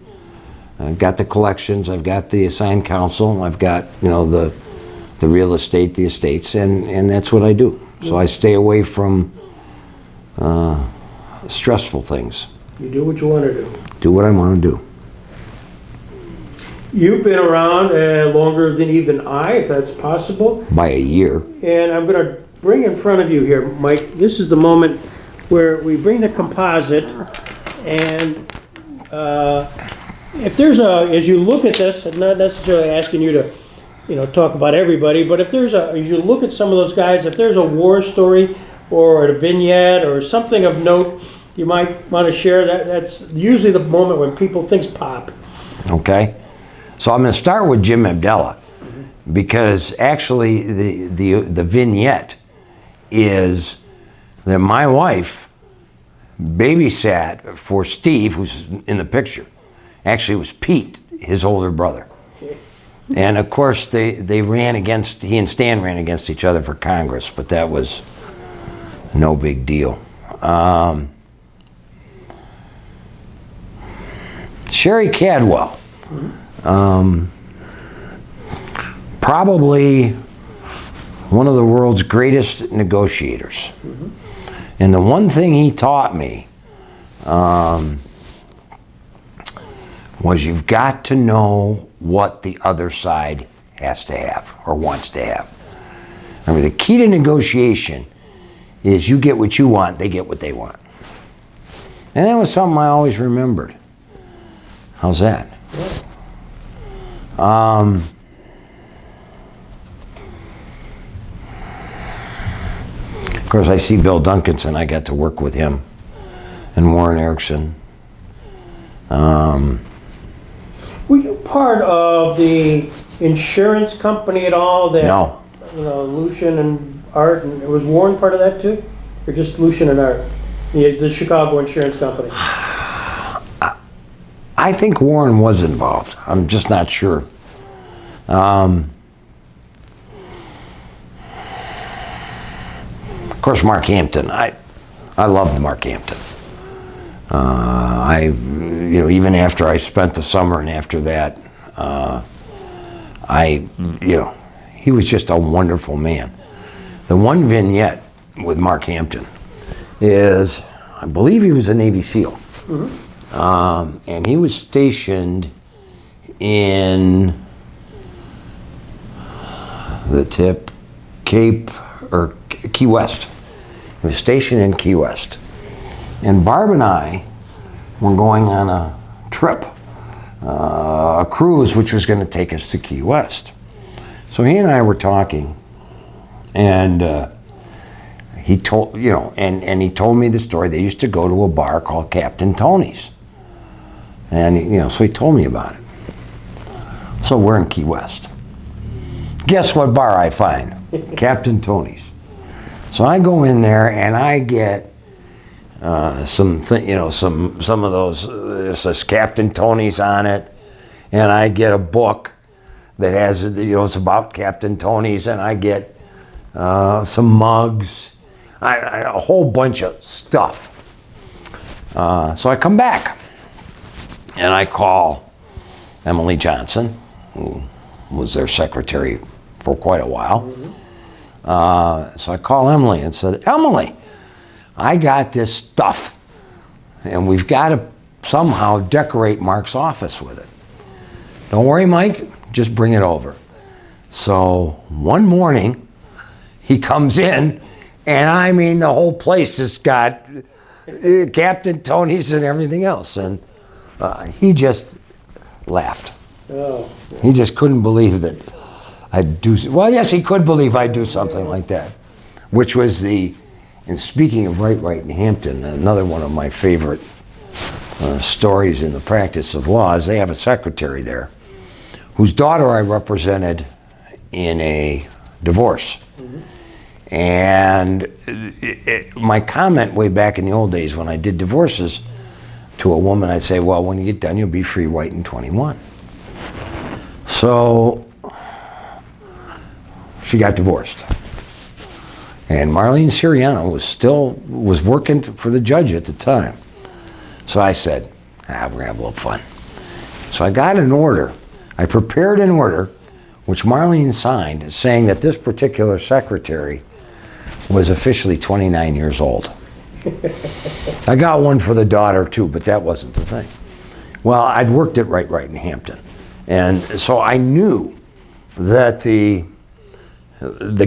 I've got the collections, I've got the assigned counsel, I've got the real estate, the estates, and that's what I do. So I stay away from stressful things. You do what you want to do. Do what I want to do. You've been around longer than even I, if that's possible. By a year. And I'm going to bring in front of you here, Mike. This is the moment where we bring the composite, and if there's as you look at this, I'm not necessarily asking you to, talk about everybody, but if as you look at some of those guys, if there's a war story or a vignette or something of note you might want to share, that's usually the moment when people things pop. Okay. So I'm going to start with Jim Abdallah, because actually the vignette is that my wife babysat for Steve, who's in the picture. Actually, it was Pete, his older brother. Okay. And of course, they ran against, he and Stan ran against each other for Congress, but that was no big deal. Sherry Cadwell. Probably one of the world's greatest negotiators. Mm-hmm. And the one thing he taught me was you've got to know what the other side has to have or wants to have. I mean, the key to negotiation is you get what you want, they get what they want. And that was something I always remembered. How's that? Of course, I see Bill Duncanson. I got to work with him, and Warren Erickson. Were you part of the insurance company at all? That, no. Lucian and Art, and was Warren part of that too, or just Lucian and Art? The Chicago insurance company. I think Warren was involved. I'm just not sure. Of course, Mark Hampton. I loved Mark Hampton. Even after I spent the summer and after that, he was just a wonderful man. The one vignette with Mark Hampton is, I believe he was a Navy SEAL. Mm-hmm. And he was stationed in the Key West. He was stationed in Key West. And Barb and I were going on a trip, a cruise which was going to take us to Key West. So he and I were talking, and he told he told me the story. They used to go to a bar called Captain Tony's, and so he told me about it. So we're in Key West. Guess what bar I find? Captain Tony's. So I go in there and I get some of those. It says Captain Tony's on it, and I get a book that has it's about Captain Tony's, and I get some mugs, a whole bunch of stuff. So I come back and I call Emily Johnson, who was their secretary for quite a while. Mm-hmm. So I call Emily and said, Emily, I got this stuff, and we've got to somehow decorate Mark's office with it. Don't worry, Mike, just bring it over. So one morning, he comes in, and I mean, the whole place has got Captain Tony's and everything else. And he just laughed. Oh. He just couldn't believe that I'd do, well, yes, he could believe I'd do something like that, which was and speaking of Right in Hampton, another one of my favorite stories in the practice of law is they have a secretary there whose daughter I represented in a divorce. Mm-hmm. And my comment way back in the old days when I did divorces to a woman, I'd say, well, when you get done, you'll be free right in 21. So she got divorced. And Marlene Siriano was working for the judge at the time. So I said, we're gonna have a little fun. So I got an order. I prepared an order, which Marlene signed, saying that this particular secretary was officially 29 years old. I got one for the daughter too, but that wasn't the thing. Well, I'd worked at Right in Hampton. And so I knew that the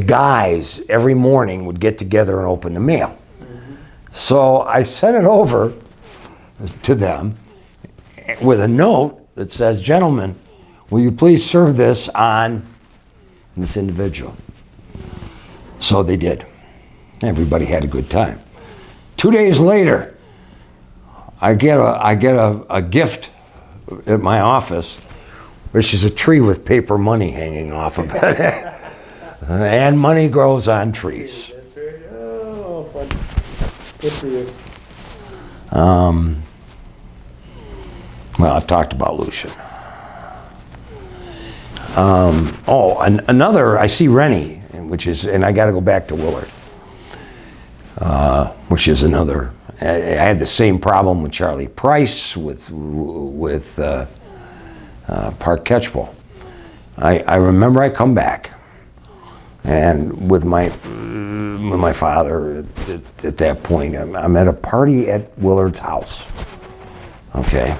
guys every morning would get together and open the mail. Mm-hmm. So I sent it over to them with a note that says, gentlemen, will you please serve this on this individual? So they did. Everybody had a good time. 2 days later, I get a gift at my office, which is a tree with paper money hanging off of it. And money grows on trees. That's right. Oh, fun. Good for you. Well, I've talked about Lucian. Another, I see Rennie, and I got to go back to Willard, which is another. I had the same problem with Charlie Price, with Park Catchpole. I remember I come back, and with my father at that point, I'm at a party at Willard's house. Okay,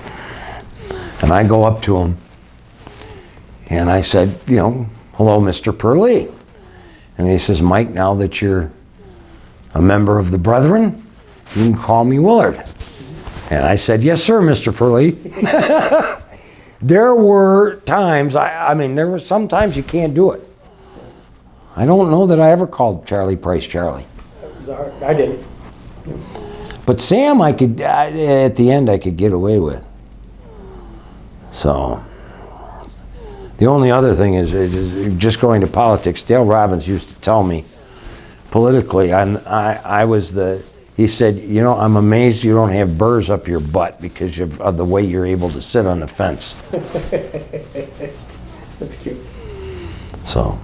and I go up to him, and I said, hello, Mr. Purley. And he says, Mike, now that you're a member of the Brethren, you can call me Willard. And I said, yes, sir, Mr. Purley. There were times, there were some times you can't do it. I don't know that I ever called Charlie Price Charlie. I didn't. But Sam, at the end, I could get away with. So, the only other thing is just going to politics. Dale Robbins used to tell me, politically, he said, I'm amazed you don't have burrs up your butt because of the way you're able to sit on the fence. That's cute. So,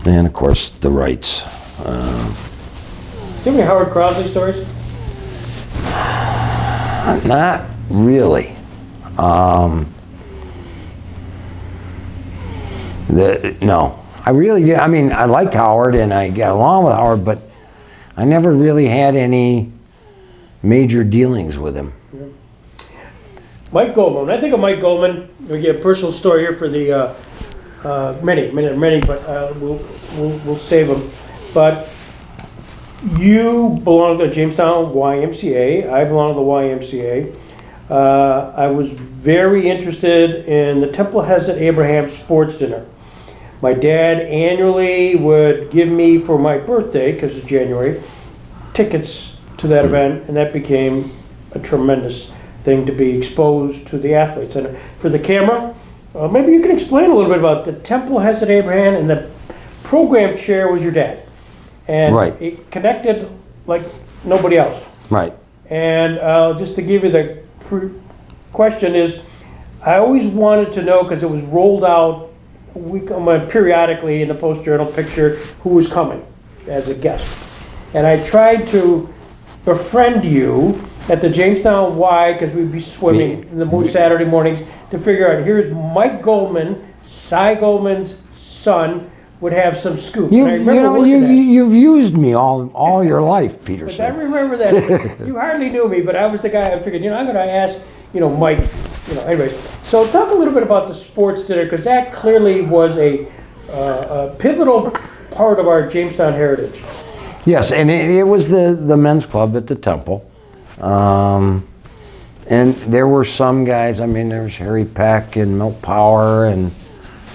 and of course, the rights. Do you have any Howard Crosley stories? Not really. No, I really did. I liked Howard and I got along with Howard, but I never really had any major dealings with him. Yeah. Mike Goldman. When I think of Mike Goldman, we get a personal story here for the many, but we'll save them. But you belong to the Jamestown YMCA. I belong to the YMCA. I was very interested in the Temple Hesed Abraham sports dinner. My dad annually would give me, for my birthday, because it's January, tickets to that event, and that became a tremendous thing to be exposed to the athletes. And for the camera, maybe you can explain a little bit about the Temple Hesed Abraham, and the program chair was your dad. And right. It connected like nobody else. Right. And just to give you the question is, I always wanted to know, because it was rolled out periodically in the Post-Journal picture, who was coming as a guest. And I tried to befriend you at the Jamestown Y, because we'd be swimming in the Saturday mornings, to figure out, here's Mike Goldman, Cy Goldman's son, would have some scoop. You've used me all your life, Peterson. But I remember that. You hardly knew me, but I was the guy I figured, I'm going to ask, Mike, anyways. So talk a little bit about the sports dinner, because that clearly was a pivotal part of our Jamestown heritage. Yes, and it was the men's club at the Temple. And there were some guys, I mean, there was Harry Peck and Milt Power and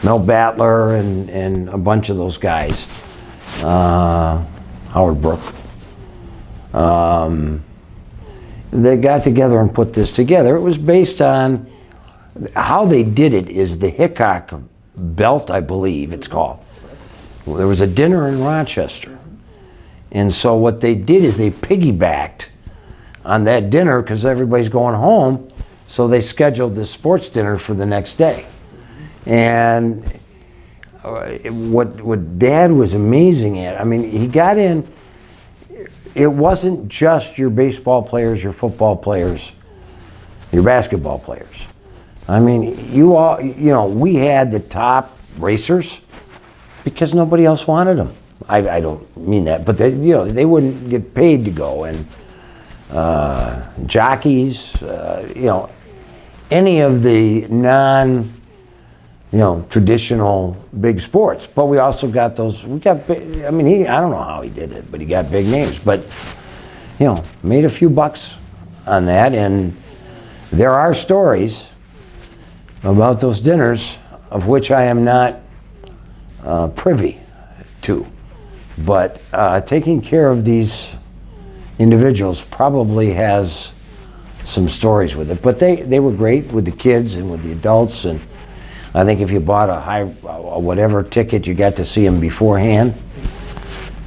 Milt Battler and a bunch of those guys. Howard Brook. They got together and put this together. It was based on, how they did it is the Hickok Belt, I believe it's called. Well, there was a dinner in Rochester. And so what they did is they piggybacked on that dinner because everybody's going home, so they scheduled this sports dinner for the next day. And what Dad was amazing at, I mean, he got in, it wasn't just your baseball players, your football players, your basketball players. I mean, you all, you know, we had the top racers because nobody else wanted them. I don't mean that, but they, you know, they wouldn't get paid to go, and jockeys, you know, any of the traditional big sports. But we also got those, I mean, I don't know how he did it, but he got big names. But, you know, made a few bucks on that. And there are stories about those dinners of which I am not privy to. But taking care of these individuals probably has some stories with it. But they were great with the kids and with the adults. And I think if you bought a whatever ticket, you got to see them beforehand.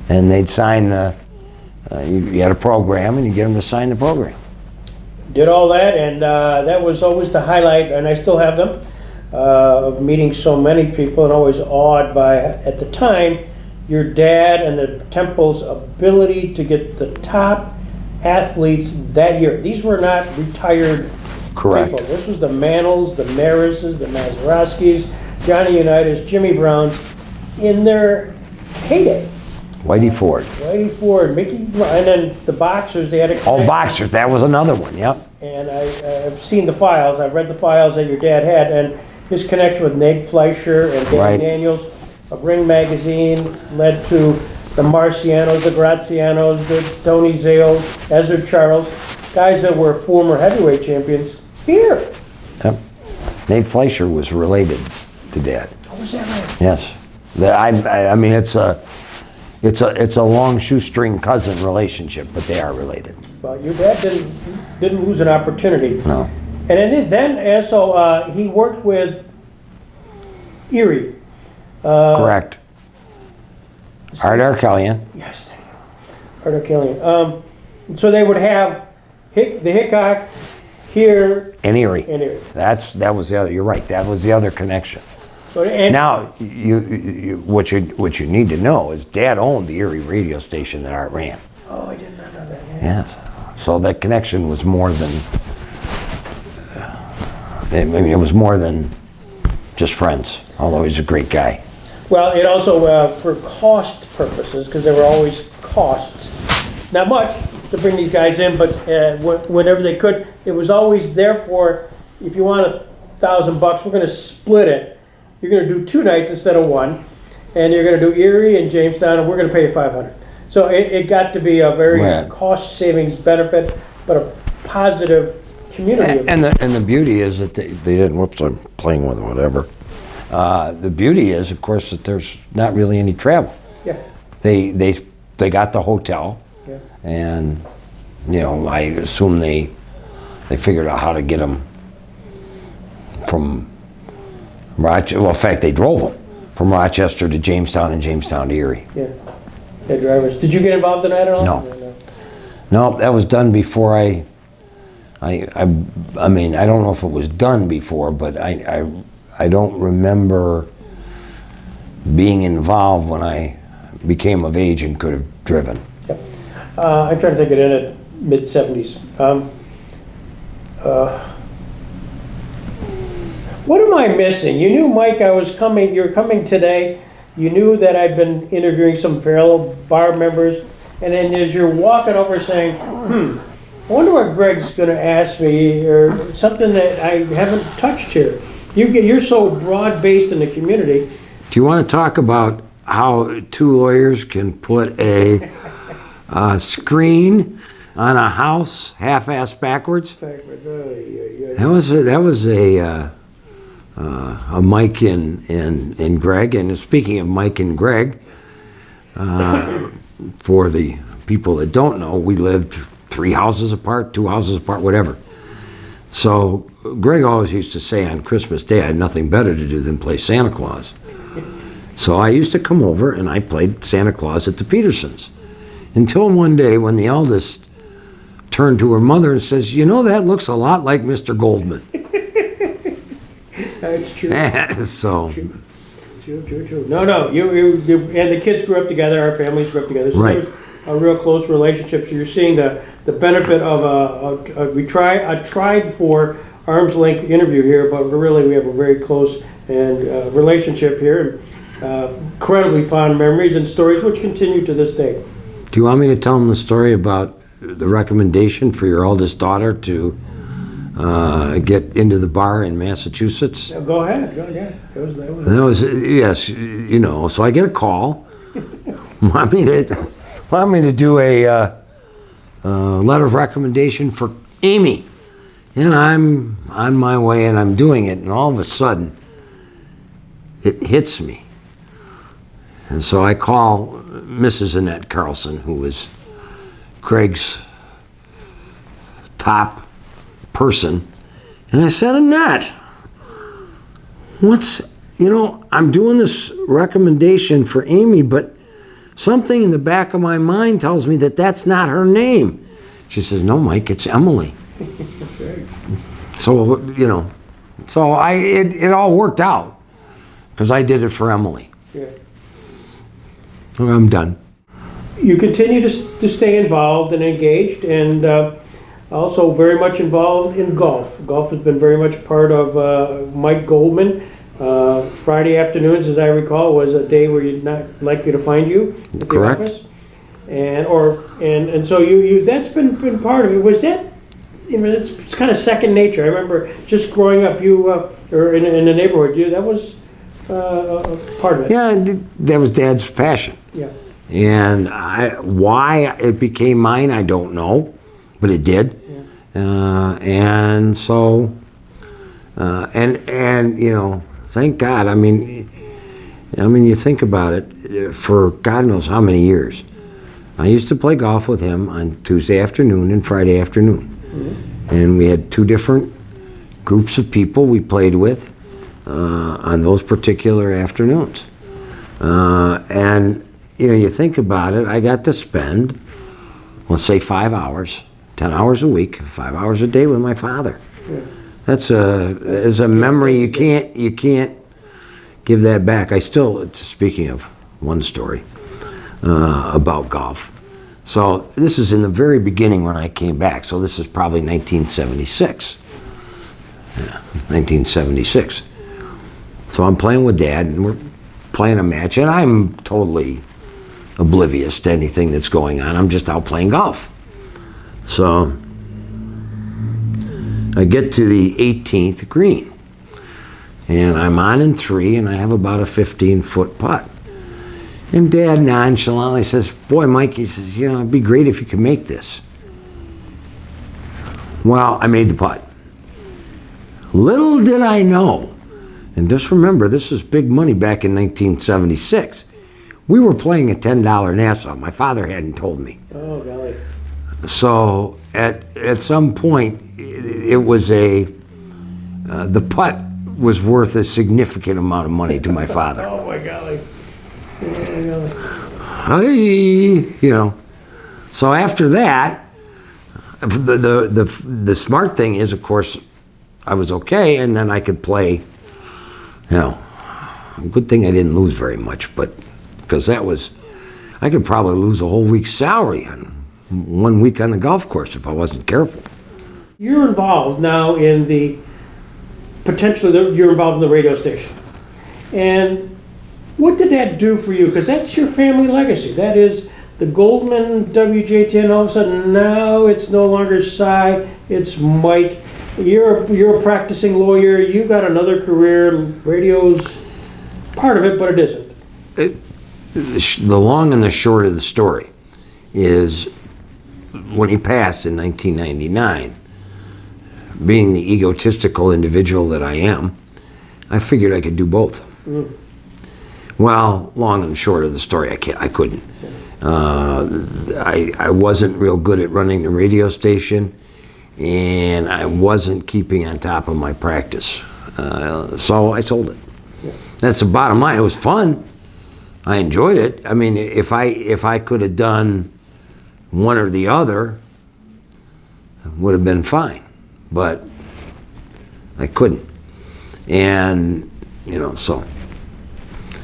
And they'd sign you had a program, and you get them to sign the program. Did all that, and that was always the highlight, and I still have them, of meeting so many people, and always awed by, at the time, your dad and the Temple's ability to get the top athletes that year. These were not retired Correct. people. This was the Mantles, the Marises, the Mazeroskis, Johnny Unitas, Jimmy Browns, in their heyday. Whitey Ford. Whitey Ford, Mickey, and then the boxers, they had a Oh, boxers, that was another one, yep. And I've seen the files, I've read the files that your dad had, and his connection with Nate Fleischer and Danny Right. Daniels of Ring Magazine led to the Marcianos, the Grazianos, the Tony Zales, Ezra Charles, guys that were former heavyweight champions here. Yep. Nate Fleischer was related to Dad. Oh, was that right? Yes. I mean, it's a long shoestring cousin relationship, but they are related. Well, your dad didn't lose an opportunity. No. And then also he worked with Erie. Correct. Art Arkelian. Yes, thank you. Art Arkelian. So they would have the Hickok here And Erie. and Erie. That was the other. You're right. That was the other connection. So, and Now, what you need to know is Dad owned the Erie radio station that Art ran. oh, I did not know that. Yeah. Yes. So that connection was more than. I mean, it was more than just friends. Although he's a great guy. Well, it also for cost purposes, because there were always costs. Not much to bring these guys in, but whenever they could, it was always therefore. If you want $1,000, we're going to split it. You're going to do 2 nights instead of 1, and you're going to do Erie and Jamestown, and we're going to pay you $500. So it got to be a very Right. cost savings benefit, but a positive community. And the beauty is that they didn't. Whoops! I'm playing with whatever. The beauty is, of course, that there's not really any travel. Yeah. They got the hotel, Yeah. and you know, I assume they figured out how to get them from Rochester. Well, in fact, they drove them from Rochester to Jamestown and Jamestown to Erie. Yeah. The drivers. Did you get involved in that at all? No. No, that was done before I mean, I don't know if it was done before, but I don't remember being involved when I became of age and could have driven. Yep. I'm trying to think it in at mid-70s. What am I missing? You knew, Mike, you're coming today. You knew that I'd been interviewing some fellow bar members, and then as you're walking over saying, I wonder what Greg's going to ask me, or something that I haven't touched here. You're so broad-based in the community. Do you want to talk about how two lawyers can put a screen on a house half-assed backwards? That was a Mike and Greg. And speaking of Mike and Greg, for the people that don't know, we lived 3 houses apart, 2 houses apart, whatever. So Greg always used to say on Christmas Day I had nothing better to do than play Santa Claus. So I used to come over and I played Santa Claus at the Petersons. Until one day when the eldest turned to her mother and says, "You know, that looks a lot like Mr. Goldman." That's true. So. True. No. You and the kids grew up together. Our families grew up together. So Right. There was a real close relationship. So you're seeing the benefit of a tried for arm's length interview here, but really we have a very close and relationship here. Incredibly fond memories and stories which continue to this day. Do you want me to tell them the story about the recommendation for your oldest daughter to get into the bar in Massachusetts? Go ahead. That was yes, you know. So I get a call. want me to do a letter of recommendation for Amy, and I'm on my way and I'm doing it, and all of a sudden it hits me. And so I call Mrs. Annette Carlson, who was Craig's top person, and I said, "Annette, I'm doing this recommendation for Amy, but something in the back of my mind tells me that that's not her name." She says, "No, Mike, it's Emily." That's right. So, it all worked out because I did it for Emily. Yeah. I'm done. You continue to stay involved and engaged, and also very much involved in golf. Golf has been very much part of Mike Goldman. Friday afternoons, as I recall, was a day where you're not likely to find you at the Correct. office. And so you that's been part of it. Was that, it's kind of second nature. I remember just growing up, or in the neighborhood, that was part of it. Yeah, that was Dad's passion. Yeah. And why it became mine, I don't know, but it did. Yeah. And so, thank God. I mean, you think about it, for God knows how many years. I used to play golf with him on Tuesday afternoon and Friday afternoon. Mm-hmm. And we had 2 different groups of people we played with on those particular afternoons. And, you think about it, I got to spend, let's say 5 hours, 10 hours a week, 5 hours a day with my father. Yeah. That's a memory you can't give that back. I still, speaking of one story about golf. So this is in the very beginning when I came back. So this is probably 1976. Yeah, 1976. So I'm playing with Dad, and we're playing a match, and I'm totally oblivious to anything that's going on. I'm just out playing golf. So I get to the 18th green, and I'm on in 3, and I have about a 15-foot putt. And Dad nonchalantly says, "Boy, Mike," he says, "it'd be great if you could make this." Well, I made the putt. Little did I know, and just remember, this was big money back in 1976. We were playing a $10 Nassau. My father hadn't told me. Oh, golly. So at some point, it was the putt was worth a significant amount of money to my father. Oh, my golly. So after that, the smart thing is, of course, I was okay, and then I could play. Good thing I didn't lose very much, but because I could probably lose a whole week's salary on 1 week on the golf course if I wasn't careful. You're involved now in you're involved in the radio station. And what did that do for you? Because that's your family legacy. That is the Goldman WJTN, all of a sudden now it's no longer Cy, it's Mike. You're a practicing lawyer, you got another career, radio's part of it, but it isn't. The long and the short of the story is when he passed in 1999, being the egotistical individual that I am, I figured I could do both. Well, long and short of the story, I couldn't. I wasn't real good at running the radio station, and I wasn't keeping on top of my practice. So I sold it. That's the bottom line. It was fun. I enjoyed it. I mean, if I could have done one or the other, it would have been fine. But I couldn't. And, so.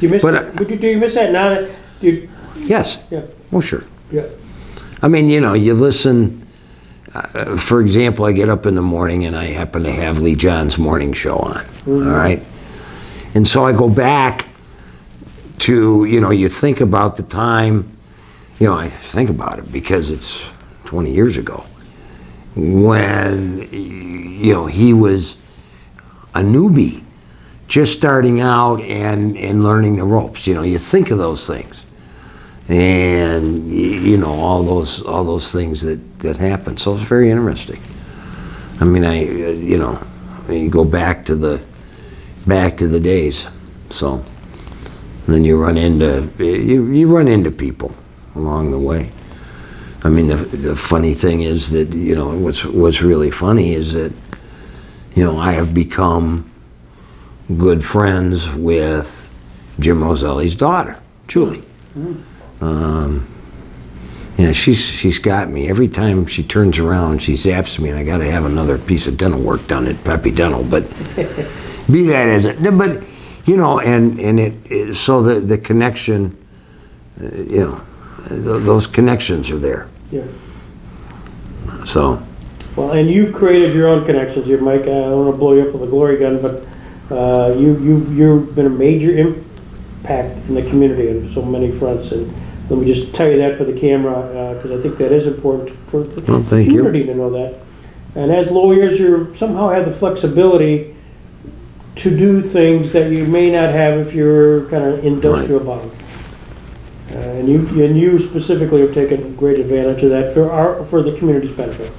Do you miss do you miss that now that you... Yes. Yeah. Oh, sure. Yeah. I mean, you listen, for example, I get up in the morning and I happen to have Lee John's morning show on, all right? And so I go back to, you think about the time, I think about it because it's 20 years ago when, he was a newbie just starting out and learning the ropes. You think of those things. And all those things that happen. So it's very interesting. I mean, you go back to the days. So and then you run into people along the way. I mean, the funny thing is that what's really funny is that I have become good friends with Jim Roselli's daughter, Julie. She's got me. Every time she turns around, she zaps me, and I got to have another piece of dental work done at Peppy Dental. But be that as it, but so the connection, those connections are there. Yeah. So. Well, and you've created your own connections here, Mike. I don't want to blow you up with a glory gun, but you've been a major impact in the community on so many fronts, and let me just tell you that for the camera, because I think that is important for the community to know that. And as lawyers, you somehow have the flexibility to do things that you may not have if you're kind of industrial bound. And you specifically have taken great advantage of that for the community's benefit.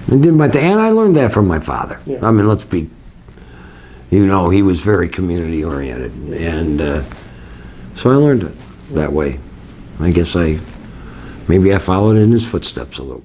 And I learned that from my father. Yeah. I mean, let's be. He was very community oriented, and so I learned it that way. I guess maybe I followed in his footsteps a little bit.